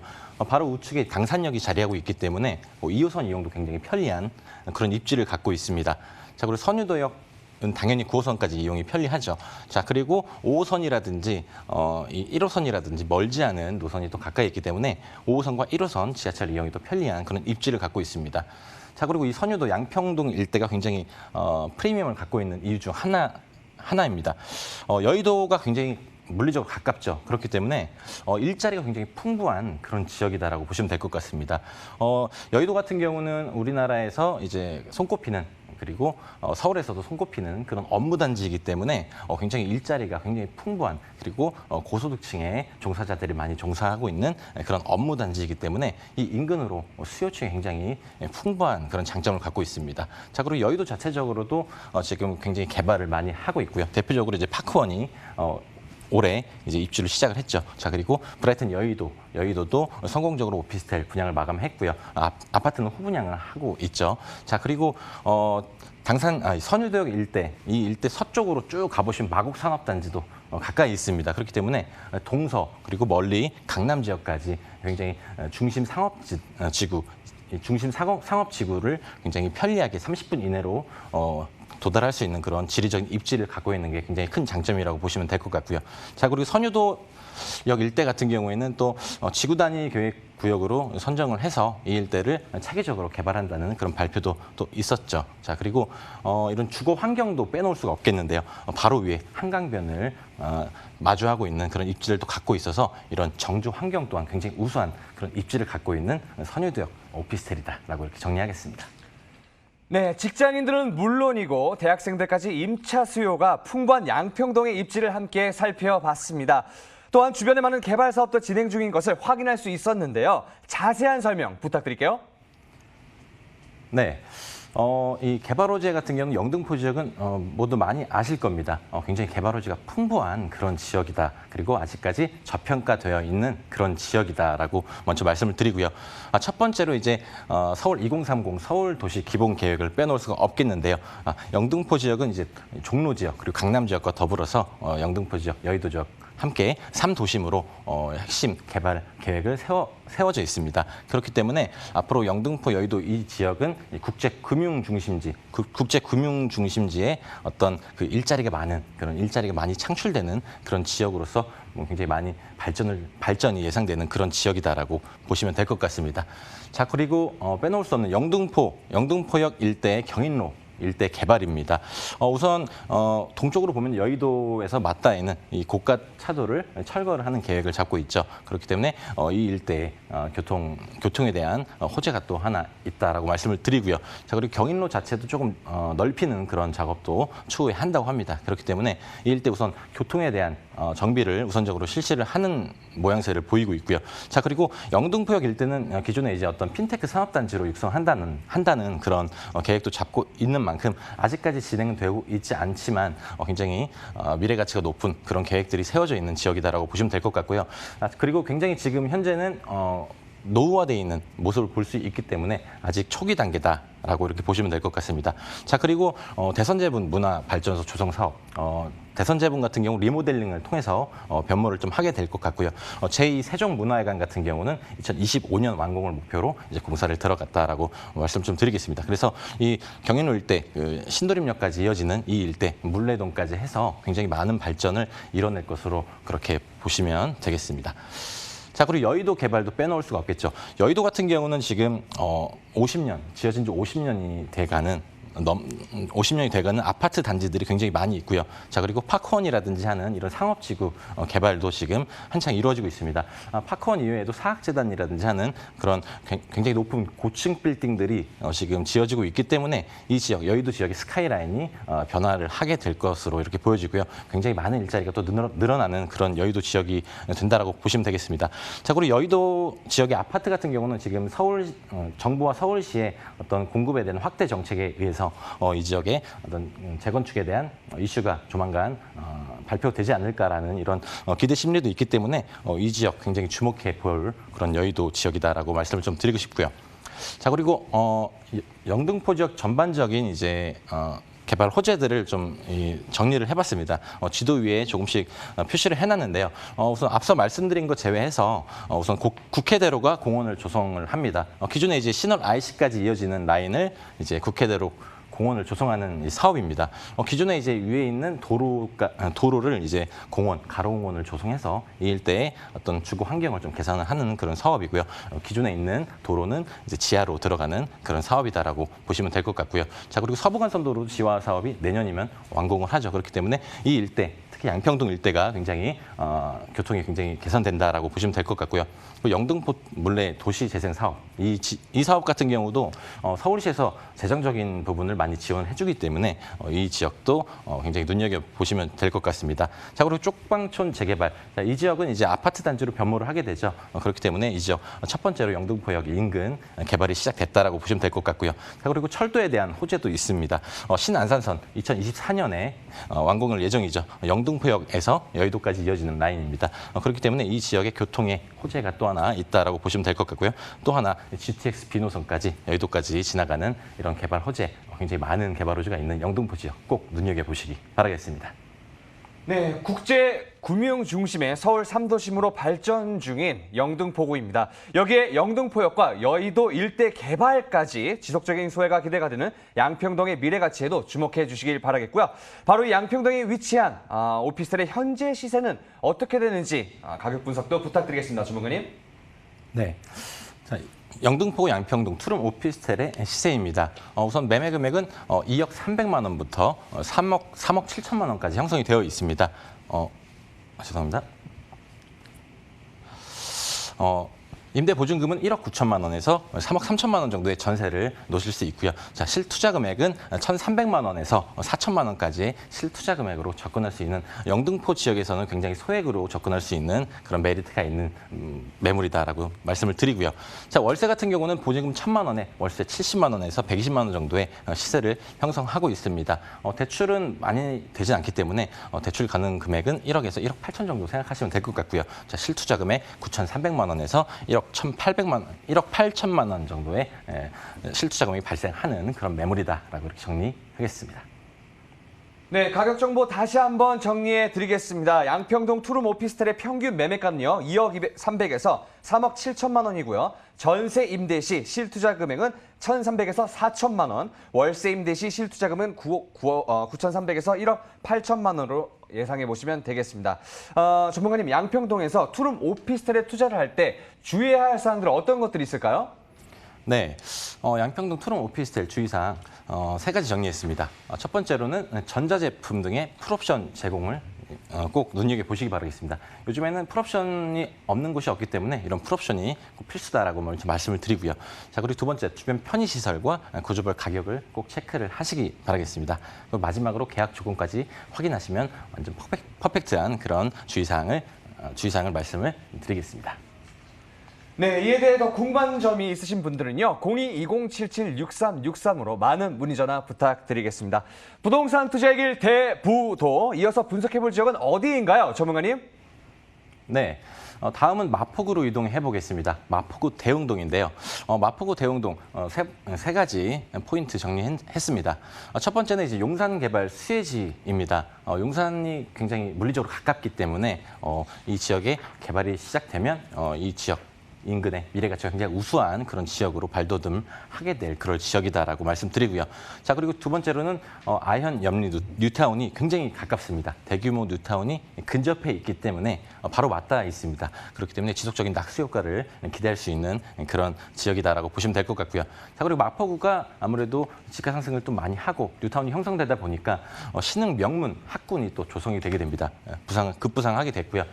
바로 우측에 당산역이 자리하고 있기 때문에 2호선 이용도 굉장히 편리한 그런 입지를 갖고 있습니다. 자, 그리고 선유도역은 당연히 9호선까지 이용이 편리하죠. 자, 그리고 5호선이라든지 이 1호선이라든지 멀지 않은 노선이 또 가까이 있기 때문에 5호선과 1호선 지하철 이용이 더 편리한 그런 입지를 갖고 있습니다. 자, 그리고 이 선유도 양평동 일대가 굉장히 프리미엄을 갖고 있는 이유 중 하나입니다. 여의도가 굉장히 물리적으로 가깝죠. 그렇기 때문에 일자리가 굉장히 풍부한 그런 지역이다라고 보시면 될 것 같습니다. 여의도 같은 경우는 우리나라에서 이제 손꼽히는 그리고 서울에서도 손꼽히는 그런 업무 단지이기 때문에 굉장히 일자리가 굉장히 풍부한 그리고 고소득층의 종사자들이 많이 종사하고 있는 그런 업무 단지이기 때문에 이 인근으로 수요층이 굉장히 풍부한 그런 장점을 갖고 있습니다. 자, 그리고 여의도 자체적으로도 지금 굉장히 개발을 많이 하고 있고요. 대표적으로 이제 파크원이 올해 이제 입주를 시작을 했죠. 자, 그리고 브라이튼 여의도도 성공적으로 오피스텔 분양을 마감했고요. 아파트는 후분양을 하고 있죠. 자, 그리고 선유도역 일대, 이 일대 서쪽으로 쭉 가보시면 마곡 산업단지도 가까이 있습니다. 그렇기 때문에 동서 그리고 멀리 강남 지역까지 굉장히 중심 상업지구, 중심 상업지구를 굉장히 편리하게 30분 이내로 도달할 수 있는 그런 지리적인 입지를 갖고 있는 게 굉장히 큰 장점이라고 보시면 될 것 같고요. 자, 그리고 선유도역 일대 같은 경우에는 또 지구 단위 계획 구역으로 선정을 해서 이 일대를 차기적으로 개발한다는 그런 발표도 또 있었죠. 자, 그리고 이런 주거 환경도 빼놓을 수가 없겠는데요. 바로 위에 한강변을 마주하고 있는 그런 입지를 또 갖고 있어서 이런 정주 환경 또한 굉장히 우수한 그런 입지를 갖고 있는 선유도역 오피스텔이다라고 이렇게 정리하겠습니다. 네, 직장인들은 물론이고 대학생들까지 임차 수요가 풍부한 양평동의 입지를 함께 살펴봤습니다. 또한 주변에 많은 개발 사업도 진행 중인 것을 확인할 수 있었는데요. 자세한 설명 부탁드릴게요. 네. 이 개발호재 같은 경우는 영등포 지역은 모두 많이 아실 겁니다. 굉장히 개발호재가 풍부한 그런 지역이다. 그리고 아직까지 저평가되어 있는 그런 지역이다라고 먼저 말씀을 드리고요. 첫 번째로 이제 서울 2030 서울 도시 기본 계획을 빼놓을 수가 없겠는데요. 영등포 지역은 이제 종로 지역 그리고 강남 지역과 더불어서 영등포 지역, 여의도 지역 함께 3도심으로 핵심 개발 계획을 세워져 있습니다. 그렇기 때문에 앞으로 영등포, 여의도 이 지역은 국제금융 중심지의 어떤 그 일자리가 많은 그런 일자리가 많이 창출되는 그런 지역으로서 굉장히 많이 발전이 예상되는 그런 지역이다라고 보시면 될 것 같습니다. 자, 그리고 빼놓을 수 없는 영등포역 일대의 경인로 일대 개발입니다. 우선 동쪽으로 보면 여의도에서 맞닿아 있는 이 고가 차도를 철거를 하는 계획을 잡고 있죠. 그렇기 때문에 이 일대의 교통에 대한 호재가 또 하나 있다라고 말씀을 드리고요. 자, 그리고 경인로 자체도 조금 넓히는 그런 작업도 추후에 한다고 합니다. 그렇기 때문에 이 일대 우선 교통에 대한 정비를 우선적으로 실시를 하는 모양새를 보이고 있고요. 자, 그리고 영등포역 일대는 기존에 이제 어떤 핀테크 산업단지로 육성한다는 그런 계획도 잡고 있는 만큼 아직까지 진행되고 있지 않지만 굉장히 미래 가치가 높은 그런 계획들이 세워져 있는 지역이다라고 보시면 될 것 같고요. 그리고 굉장히 지금 현재는 노후화되어 있는 모습을 볼 수 있기 때문에 아직 초기 단계다라고 이렇게 보시면 될 것 같습니다. 자, 그리고 대선제분 문화발전소 조성 사업, 대선제분 같은 경우 리모델링을 통해서 변모를 좀 하게 될 것 같고요. 제2 세종문화회관 같은 경우는 2025년 완공을 목표로 이제 공사를 들어갔다라고 말씀 좀 드리겠습니다. 그래서 이 경인로 일대 신도림역까지 이어지는 이 일대 물레동까지 해서 굉장히 많은 발전을 이뤄낼 것으로 그렇게 보시면 되겠습니다. 자, 그리고 여의도 개발도 빼놓을 수가 없겠죠. 여의도 같은 경우는 지금 50년, 지어진 지 50년이 돼가는 50년이 돼가는 아파트 단지들이 굉장히 많이 있고요. 자, 그리고 파크원이라든지 하는 이런 상업지구 개발도 지금 한창 이루어지고 있습니다. 파크원 이외에도 사학재단이라든지 하는 그런 굉장히 높은 고층 빌딩들이 지금 지어지고 있기 때문에 이 지역, 여의도 지역의 스카이라인이 변화를 하게 될 것으로 이렇게 보여지고요. 굉장히 많은 일자리가 또 늘어나는 그런 여의도 지역이 된다라고 보시면 되겠습니다. 자, 그리고 여의도 지역의 아파트 같은 경우는 지금 정부와 서울시의 어떤 공급에 대한 확대 정책에 의해서 이 지역의 어떤 재건축에 대한 이슈가 조만간 발표되지 않을까라는 이런 기대 심리도 있기 때문에 이 지역 굉장히 주목해 볼 그런 여의도 지역이다라고 말씀을 좀 드리고 싶고요. 자, 그리고 영등포 지역 전반적인 이제 개발 호재들을 좀 정리를 해봤습니다. 지도 위에 조금씩 표시를 해놨는데요. 우선 앞서 말씀드린 것 제외해서 우선 국회대로가 공원을 조성을 합니다. 기존에 이제 신월 IC까지 이어지는 라인을 이제 국회대로 공원을 조성하는 사업입니다. 기존에 이제 위에 있는 도로를 이제 가로공원을 조성해서 이 일대의 어떤 주거 환경을 좀 개선을 하는 그런 사업이고요. 기존에 있는 도로는 이제 지하로 들어가는 그런 사업이다라고 보시면 될 것 같고요. 자, 그리고 서부간선도로 지화 사업이 내년이면 완공을 하죠. 그렇기 때문에 이 일대, 특히 양평동 일대가 굉장히 교통이 굉장히 개선된다라고 보시면 될 것 같고요. 영등포 물레 도시재생 사업, 이 사업 같은 경우도 서울시에서 재정적인 부분을 많이 지원해 주기 때문에 이 지역도 굉장히 눈여겨보시면 될 것 같습니다. 자, 그리고 쪽방촌 재개발. 자, 이 지역은 이제 아파트 단지로 변모를 하게 되죠. 그렇기 때문에 이 지역 첫 번째로 영등포역 인근 개발이 시작됐다라고 보시면 될 것 같고요. 자, 그리고 철도에 대한 호재도 있습니다. 신안산선 2024년에 완공을 예정이죠. 영등포역에서 여의도까지 이어지는 라인입니다. 그렇기 때문에 이 지역의 교통의 호재가 또 하나 있다라고 보시면 될 것 같고요. 또 하나 GTX B노선까지 여의도까지 지나가는 이런 개발 호재, 굉장히 많은 개발 호재가 있는 영등포 지역 꼭 눈여겨보시기 바라겠습니다. 네, 국제 금융 중심의 서울 3도심으로 발전 중인 영등포구입니다. 여기에 영등포역과 여의도 일대 개발까지 지속적인 소외가 기대가 되는 양평동의 미래 가치에도 주목해 주시길 바라겠고요. 바로 이 양평동에 위치한 오피스텔의 현재 시세는 어떻게 되는지 가격 분석도 부탁드리겠습니다. 주무관님. 네. 자, 영등포 양평동 투룸 오피스텔의 시세입니다. 우선 매매 금액은 2억 300만 원부터 3억 7천만 원까지 형성이 되어 있습니다. 죄송합니다. 임대 보증금은 1억 9천만 원에서 3억 3천만 원 정도의 전세를 놓으실 수 있고요. 자, 실투자 금액은 1,300만 원에서 4천만 원까지의 실투자 금액으로 접근할 수 있는 영등포 지역에서는 굉장히 소액으로 접근할 수 있는 그런 메리트가 있는 매물이다라고 말씀을 드리고요. 자, 월세 같은 경우는 보증금 1,000만 원에 월세 70만 원에서 120만 원 정도의 시세를 형성하고 있습니다. 대출은 많이 되지 않기 때문에 대출 가능 금액은 1억에서 1억 8천 정도 생각하시면 될 것 같고요. 자, 실투자 금액 9,300만 원에서 1억 8천만 원 정도의 실투자금이 발생하는 그런 매물이다라고 이렇게 정리하겠습니다. 네, 가격 정보 다시 한번 정리해 드리겠습니다. 양평동 투룸 오피스텔의 평균 매매가는요, 2억 300에서 3억 7천만 원이고요. 전세 임대 시 실투자 금액은 1,300에서 4천만 원, 월세 임대 시 실투자 금은 9,300에서 1억 8천만 원으로 예상해 보시면 되겠습니다. 전문가님, 양평동에서 투룸 오피스텔에 투자를 할 때 주의해야 할 사항들은 어떤 것들이 있을까요? 네, 양평동 투룸 오피스텔 주의사항 3가지 정리했습니다. 첫 번째로는 전자제품 등의 풀옵션 제공을 꼭 눈여겨보시기 바라겠습니다. 요즘에는 풀옵션이 없는 곳이 없기 때문에 이런 풀옵션이 꼭 필수다라고 먼저 말씀을 드리고요. 자, 그리고 두 번째, 주변 편의시설과 구조별 가격을 꼭 체크를 하시기 바라겠습니다. 그리고 마지막으로 계약 조건까지 확인하시면 완전 퍼펙트한 그런 주의사항을 말씀을 드리겠습니다. 네, 이에 대해 더 궁금한 점이 있으신 분들은요, 02-2077-6363으로 많은 문의 전화 부탁드리겠습니다. 부동산 투자의 길 대부도, 이어서 분석해볼 지역은 어디인가요, 전문가님? 네. 다음은 마포구로 이동해 보겠습니다. 마포구 대흥동인데요. 마포구 대흥동 세 가지 포인트 정리했습니다. 첫 번째는 이제 용산 개발 수혜지입니다. 용산이 굉장히 물리적으로 가깝기 때문에 이 지역에 개발이 시작되면 이 지역 인근의 미래 가치가 굉장히 우수한 그런 지역으로 발돋움하게 될 그런 지역이다라고 말씀드리고요. 자, 그리고 두 번째로는 아현 염리 뉴타운이 굉장히 가깝습니다. 대규모 뉴타운이 근접해 있기 때문에 바로 맞닿아 있습니다. 그렇기 때문에 지속적인 낙수 효과를 기대할 수 있는 그런 지역이다라고 보시면 될 것 같고요. 자, 그리고 마포구가 아무래도 지가 상승을 또 많이 하고 뉴타운이 형성되다 보니까 신흥 명문 학군이 또 조성이 되게 됩니다. 급부상하게 됐고요.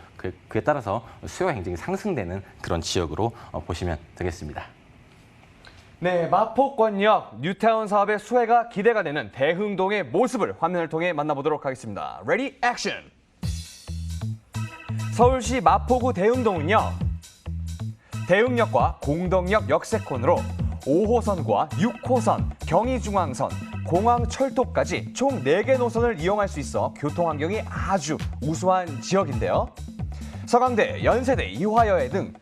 그에 따라서 수요가 굉장히 상승되는 그런 지역으로 보시면 되겠습니다. 네, 마포권역 뉴타운 사업의 수혜가 기대가 되는 대흥동의 모습을 화면을 통해 만나보도록 하겠습니다. 레디 액션! 서울시 마포구 대흥동은요. 대흥역과 공덕역 역세권으로 5호선과 6호선, 경의중앙선, 공항철도까지 총 4개 노선을 이용할 수 있어 교통환경이 아주 우수한 지역인데요. 서강대, 연세대, 이화여대 등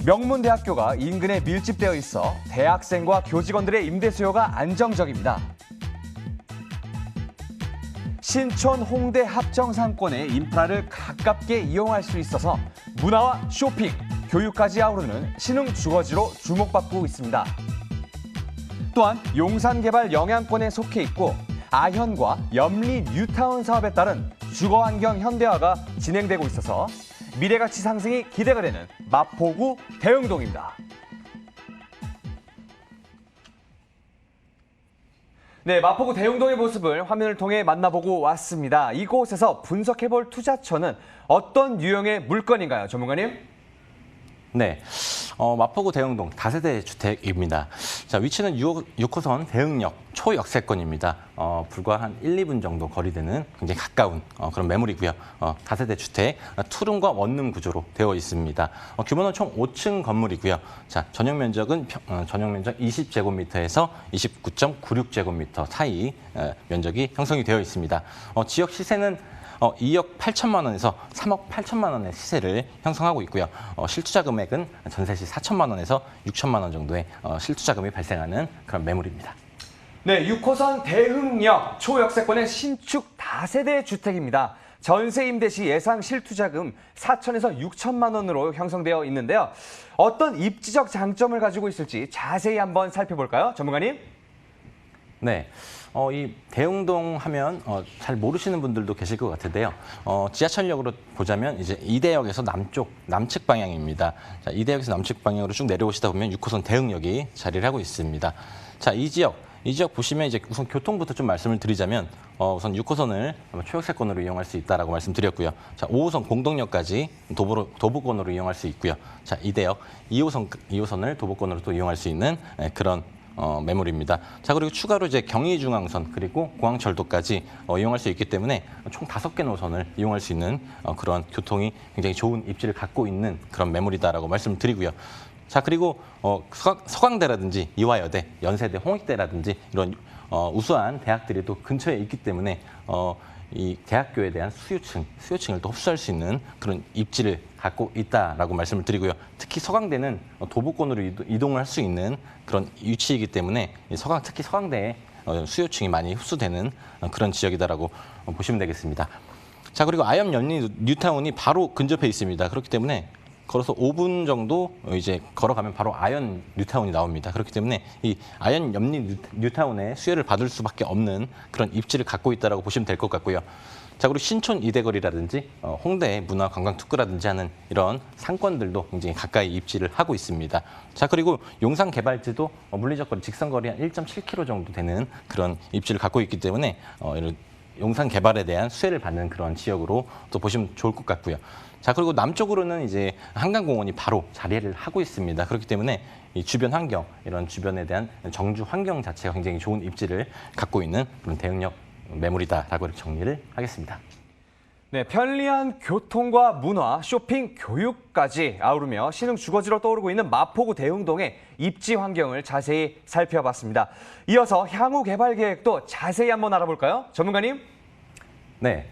명문대학교가 인근에 밀집되어 있어 대학생과 교직원들의 임대 수요가 안정적입니다. 신촌, 홍대 합정상권의 인프라를 가깝게 이용할 수 있어서 문화와 쇼핑, 교육까지 아우르는 신흥 주거지로 주목받고 있습니다. 또한 용산개발 영향권에 속해 있고 아현과 염리 뉴타운 사업에 따른 주거환경 현대화가 진행되고 있어서 미래가치 상승이 기대가 되는 마포구 대흥동입니다. 네, 마포구 대흥동의 모습을 화면을 통해 만나보고 왔습니다. 이곳에서 분석해볼 투자처는 어떤 유형의 물건인가요, 전문가님? 네, 마포구 대흥동 다세대 주택입니다. 자, 위치는 6호선 대흥역 초역세권입니다. 불과 한 1, 2분 정도 거리되는 굉장히 가까운 그런 매물이고요. 다세대 주택, 투룸과 원룸 구조로 되어 있습니다. 규모는 총 5층 건물이고요. 자, 전용 면적 20제곱미터에서 29.96제곱미터 사이 면적이 형성이 되어 있습니다. 지역 시세는 2억 8천만 원에서 3억 8천만 원의 시세를 형성하고 있고요. 실투자 금액은 전세 시 4천만 원에서 6천만 원 정도의 실투자금이 발생하는 그런 매물입니다. 네, 6호선 대흥역 초역세권의 신축 다세대 주택입니다. 전세 임대 시 예상 실투자금 4천에서 6천만 원으로 형성되어 있는데요. 어떤 입지적 장점을 가지고 있을지 자세히 한번 살펴볼까요, 전문가님? 네. 이 대흥동 하면 잘 모르시는 분들도 계실 것 같은데요. 지하철역으로 보자면 이제 이대역에서 남측 방향입니다. 자, 이대역에서 남측 방향으로 쭉 내려오시다 보면 6호선 대흥역이 자리를 하고 있습니다. 자, 이 지역 보시면 이제 우선 교통부터 좀 말씀을 드리자면 우선 6호선을 초역세권으로 이용할 수 있다라고 말씀드렸고요. 자, 5호선 공덕역까지 도보권으로 이용할 수 있고요. 자, 이대역 2호선을 도보권으로 또 이용할 수 있는 그런 매물입니다. 자, 그리고 추가로 이제 경의중앙선 그리고 공항철도까지 이용할 수 있기 때문에 총 5개 노선을 이용할 수 있는 그런 교통이 굉장히 좋은 입지를 갖고 있는 그런 매물이다라고 말씀을 드리고요. 자, 그리고 서강대라든지 이화여대, 연세대, 홍익대라든지 이런 우수한 대학들이 또 근처에 있기 때문에 이 대학교에 대한 수요층을 또 흡수할 수 있는 그런 입지를 갖고 있다라고 말씀을 드리고요. 특히 서강대는 도보권으로 이동을 할 수 있는 그런 위치이기 때문에 특히 서강대에 수요층이 많이 흡수되는 그런 지역이다라고 보시면 되겠습니다. 자, 그리고 아현 염리 뉴타운이 바로 근접해 있습니다. 그렇기 때문에 걸어서 5분 정도 이제 걸어가면 바로 아현 뉴타운이 나옵니다. 그렇기 때문에 이 아현 염리 뉴타운의 수혜를 받을 수밖에 없는 그런 입지를 갖고 있다라고 보시면 될 것 같고요. 자, 그리고 신촌 이대거리라든지 홍대 문화관광특구라든지 하는 이런 상권들도 굉장히 가까이 입지를 하고 있습니다. 자, 그리고 용산 개발지도 물리적 거리 직선거리 한 1.7km 정도 되는 그런 입지를 갖고 있기 때문에 이런 용산 개발에 대한 수혜를 받는 그런 지역으로 또 보시면 좋을 것 같고요. 자, 그리고 남쪽으로는 이제 한강공원이 바로 자리를 하고 있습니다. 그렇기 때문에 이 주변 환경, 이런 주변에 대한 정주 환경 자체가 굉장히 좋은 입지를 갖고 있는 그런 대흥역 매물이다라고 이렇게 정리를 하겠습니다. 네, 편리한 교통과 문화, 쇼핑, 교육까지 아우르며 신흥 주거지로 떠오르고 있는 마포구 대흥동의 입지 환경을 자세히 살펴봤습니다. 이어서 향후 개발 계획도 자세히 한번 알아볼까요? 전문가님? 네.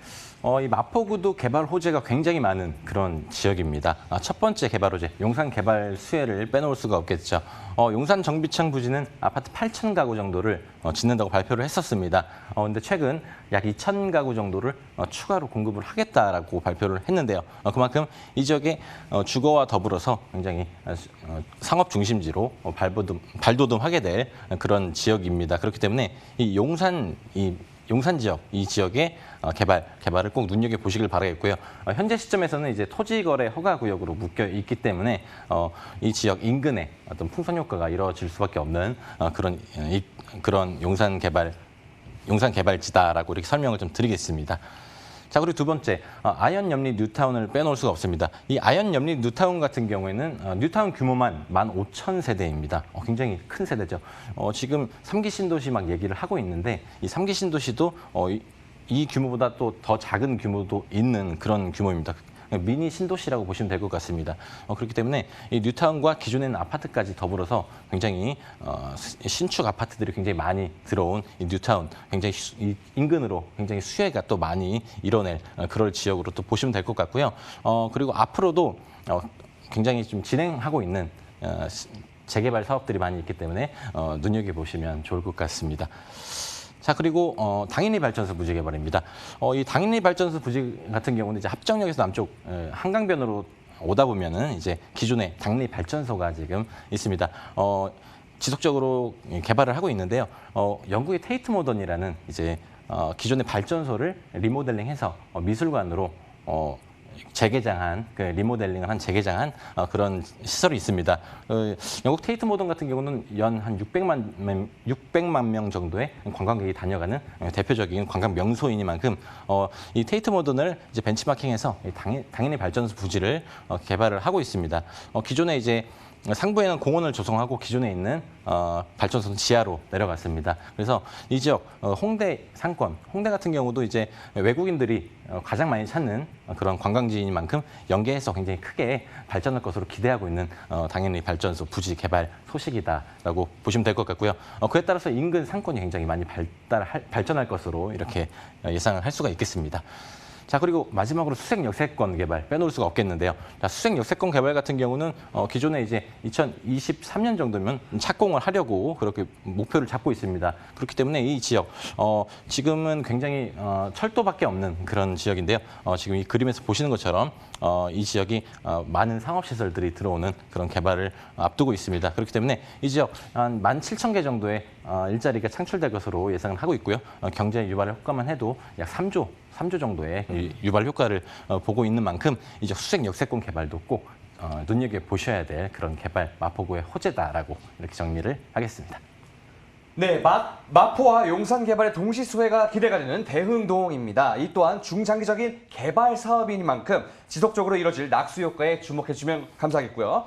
이 마포구도 개발 호재가 굉장히 많은 그런 지역입니다. 첫 번째 개발 호재, 용산 개발 수혜를 빼놓을 수가 없겠죠. 용산 정비창 부지는 아파트 8천 가구 정도를 짓는다고 발표를 했었습니다. 근데 최근 약 2천 가구 정도를 추가로 공급을 하겠다라고 발표를 했는데요. 그만큼 이 지역의 주거와 더불어서 굉장히 상업 중심지로 발돋움하게 될 그런 지역입니다. 그렇기 때문에 이 용산 지역, 이 지역의 개발을 꼭 눈여겨보시길 바라겠고요. 현재 시점에서는 이제 토지거래 허가구역으로 묶여 있기 때문에 이 지역 인근에 어떤 풍선 효과가 이루어질 수밖에 없는 그런 용산 개발지다라고 이렇게 설명을 좀 드리겠습니다. 자, 그리고 두 번째, 아현 염리 뉴타운을 빼놓을 수가 없습니다. 이 아현 염리 뉴타운 같은 경우에는 뉴타운 규모만 15,000세대입니다. 굉장히 큰 세대죠. 지금 3기 신도시 막 얘기를 하고 있는데 이 3기 신도시도 이 규모보다 또 더 작은 규모도 있는 그런 규모입니다. 미니 신도시라고 보시면 될 것 같습니다. 그렇기 때문에 이 뉴타운과 기존에 있는 아파트까지 더불어서 굉장히 신축 아파트들이 굉장히 많이 들어온 이 뉴타운, 굉장히 인근으로 굉장히 수혜가 또 많이 이뤄낼 그럴 지역으로 또 보시면 될 것 같고요. 그리고 앞으로도 굉장히 좀 진행하고 있는 재개발 사업들이 많이 있기 때문에 눈여겨보시면 좋을 것 같습니다. 자, 그리고 당인리 발전소 부지 개발입니다. 이 당인리 발전소 부지 같은 경우는 이제 합정역에서 남쪽 한강변으로 오다 보면은 이제 기존의 당리 발전소가 지금 있습니다. 지속적으로 개발을 하고 있는데요. 영국의 테이트 모던이라는 이제 기존의 발전소를 리모델링해서 미술관으로 재개장한 재개장한 그런 시설이 있습니다. 영국 테이트 모던 같은 경우는 연 한 600만 명 정도의 관광객이 다녀가는 대표적인 관광 명소이니만큼 이 테이트 모던을 이제 벤치마킹해서 당연히 발전소 부지를 개발을 하고 있습니다. 기존에 이제 상부에는 공원을 조성하고 기존에 있는 발전소는 지하로 내려갔습니다. 그래서 이 지역 홍대 상권, 홍대 같은 경우도 이제 외국인들이 가장 많이 찾는 그런 관광지인 만큼 연계해서 굉장히 크게 발전할 것으로 기대하고 있는 당연히 발전소 부지 개발 소식이다라고 보시면 될 것 같고요. 그에 따라서 인근 상권이 굉장히 많이 발전할 것으로 이렇게 예상을 할 수가 있겠습니다. 자, 그리고 마지막으로 수색 역세권 개발 빼놓을 수가 없겠는데요. 자, 수색 역세권 개발 같은 경우는 기존에 이제 2023년 정도면 착공을 하려고 그렇게 목표를 잡고 있습니다. 그렇기 때문에 이 지역 지금은 굉장히 철도밖에 없는 그런 지역인데요. 지금 이 그림에서 보시는 것처럼 이 지역이 많은 상업시설들이 들어오는 그런 개발을 앞두고 있습니다. 그렇기 때문에 이 지역 한 17,000개 정도의 일자리가 창출될 것으로 예상을 하고 있고요. 경제 유발 효과만 해도 약 3조 정도의 유발 효과를 보고 있는 만큼 이제 수색 역세권 개발도 꼭 눈여겨보셔야 될 그런 개발 마포구의 호재다라고 이렇게 정리를 하겠습니다. 네, 마포와 용산 개발의 동시 수혜가 기대가 되는 대흥동입니다. 이 또한 중장기적인 개발 사업이니만큼 지속적으로 이뤄질 낙수 효과에 주목해주면 감사하겠고요.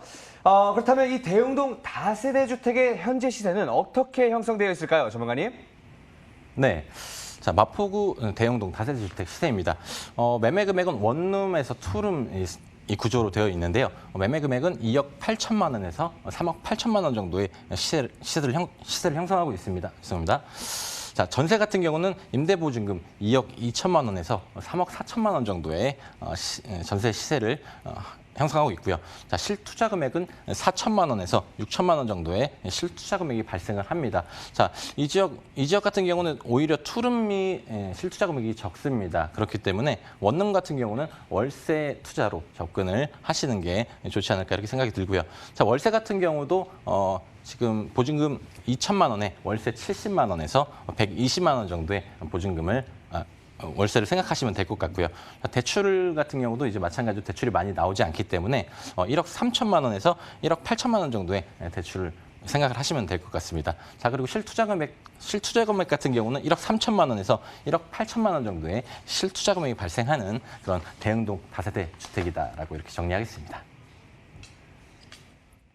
그렇다면 이 대흥동 다세대 주택의 현재 시세는 어떻게 형성되어 있을까요, 전문가님? 네. 자, 마포구 대형동 다세대 주택 시세입니다. 매매 금액은 원룸에서 투룸 이 구조로 되어 있는데요. 매매 금액은 2억 8천만 원에서 3억 8천만 원 정도의 시세를 형성하고 있습니다. 죄송합니다. 자, 전세 같은 경우는 임대보증금 2억 2천만 원에서 3억 4천만 원 정도의 전세 시세를 형성하고 있고요. 자, 실투자 금액은 4천만 원에서 6천만 원 정도의 실투자 금액이 발생을 합니다. 자, 이 지역 같은 경우는 오히려 투룸이 실투자 금액이 적습니다. 그렇기 때문에 원룸 같은 경우는 월세 투자로 접근을 하시는 게 좋지 않을까 이렇게 생각이 들고요. 자, 월세 같은 경우도 지금 보증금 2천만 원에 월세 70만 원에서 120만 원 정도의 보증금을 월세를 생각하시면 될 것 같고요. 대출 같은 경우도 이제 마찬가지로 대출이 많이 나오지 않기 때문에 1억 3천만 원에서 1억 8천만 원 정도의 대출을 생각을 하시면 될 것 같습니다. 자, 그리고 실투자 금액 같은 경우는 1억 3천만 원에서 1억 8천만 원 정도의 실투자 금액이 발생하는 그런 대흥동 다세대 주택이다라고 이렇게 정리하겠습니다.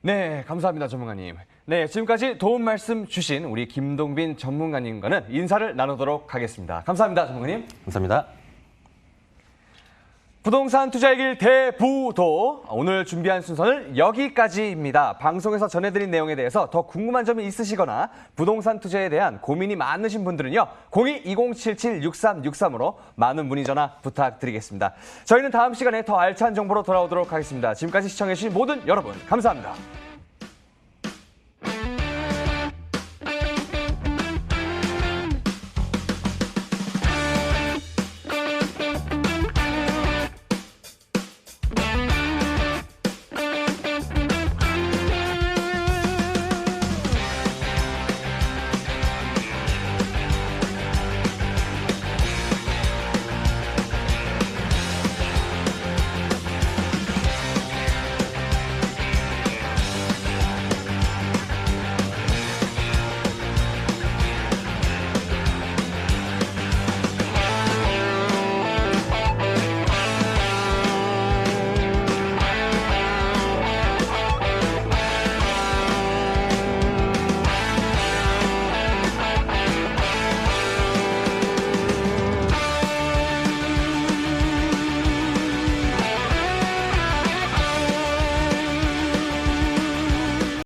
네, 감사합니다, 전문가님. 네, 지금까지 도움 말씀 주신 우리 김동빈 전문가님과는 인사를 나누도록 하겠습니다. 감사합니다, 전문가님. 감사합니다. 부동산 투자의 길 대부도 오늘 준비한 순서는 여기까지입니다. 방송에서 전해드린 내용에 대해서 더 궁금한 점이 있으시거나 부동산 투자에 대한 고민이 많으신 분들은요. 02-2077-6363으로 많은 문의 전화 부탁드리겠습니다. 저희는 다음 시간에 더 알찬 정보로 돌아오도록 하겠습니다. 지금까지 시청해주신 모든 여러분 감사합니다.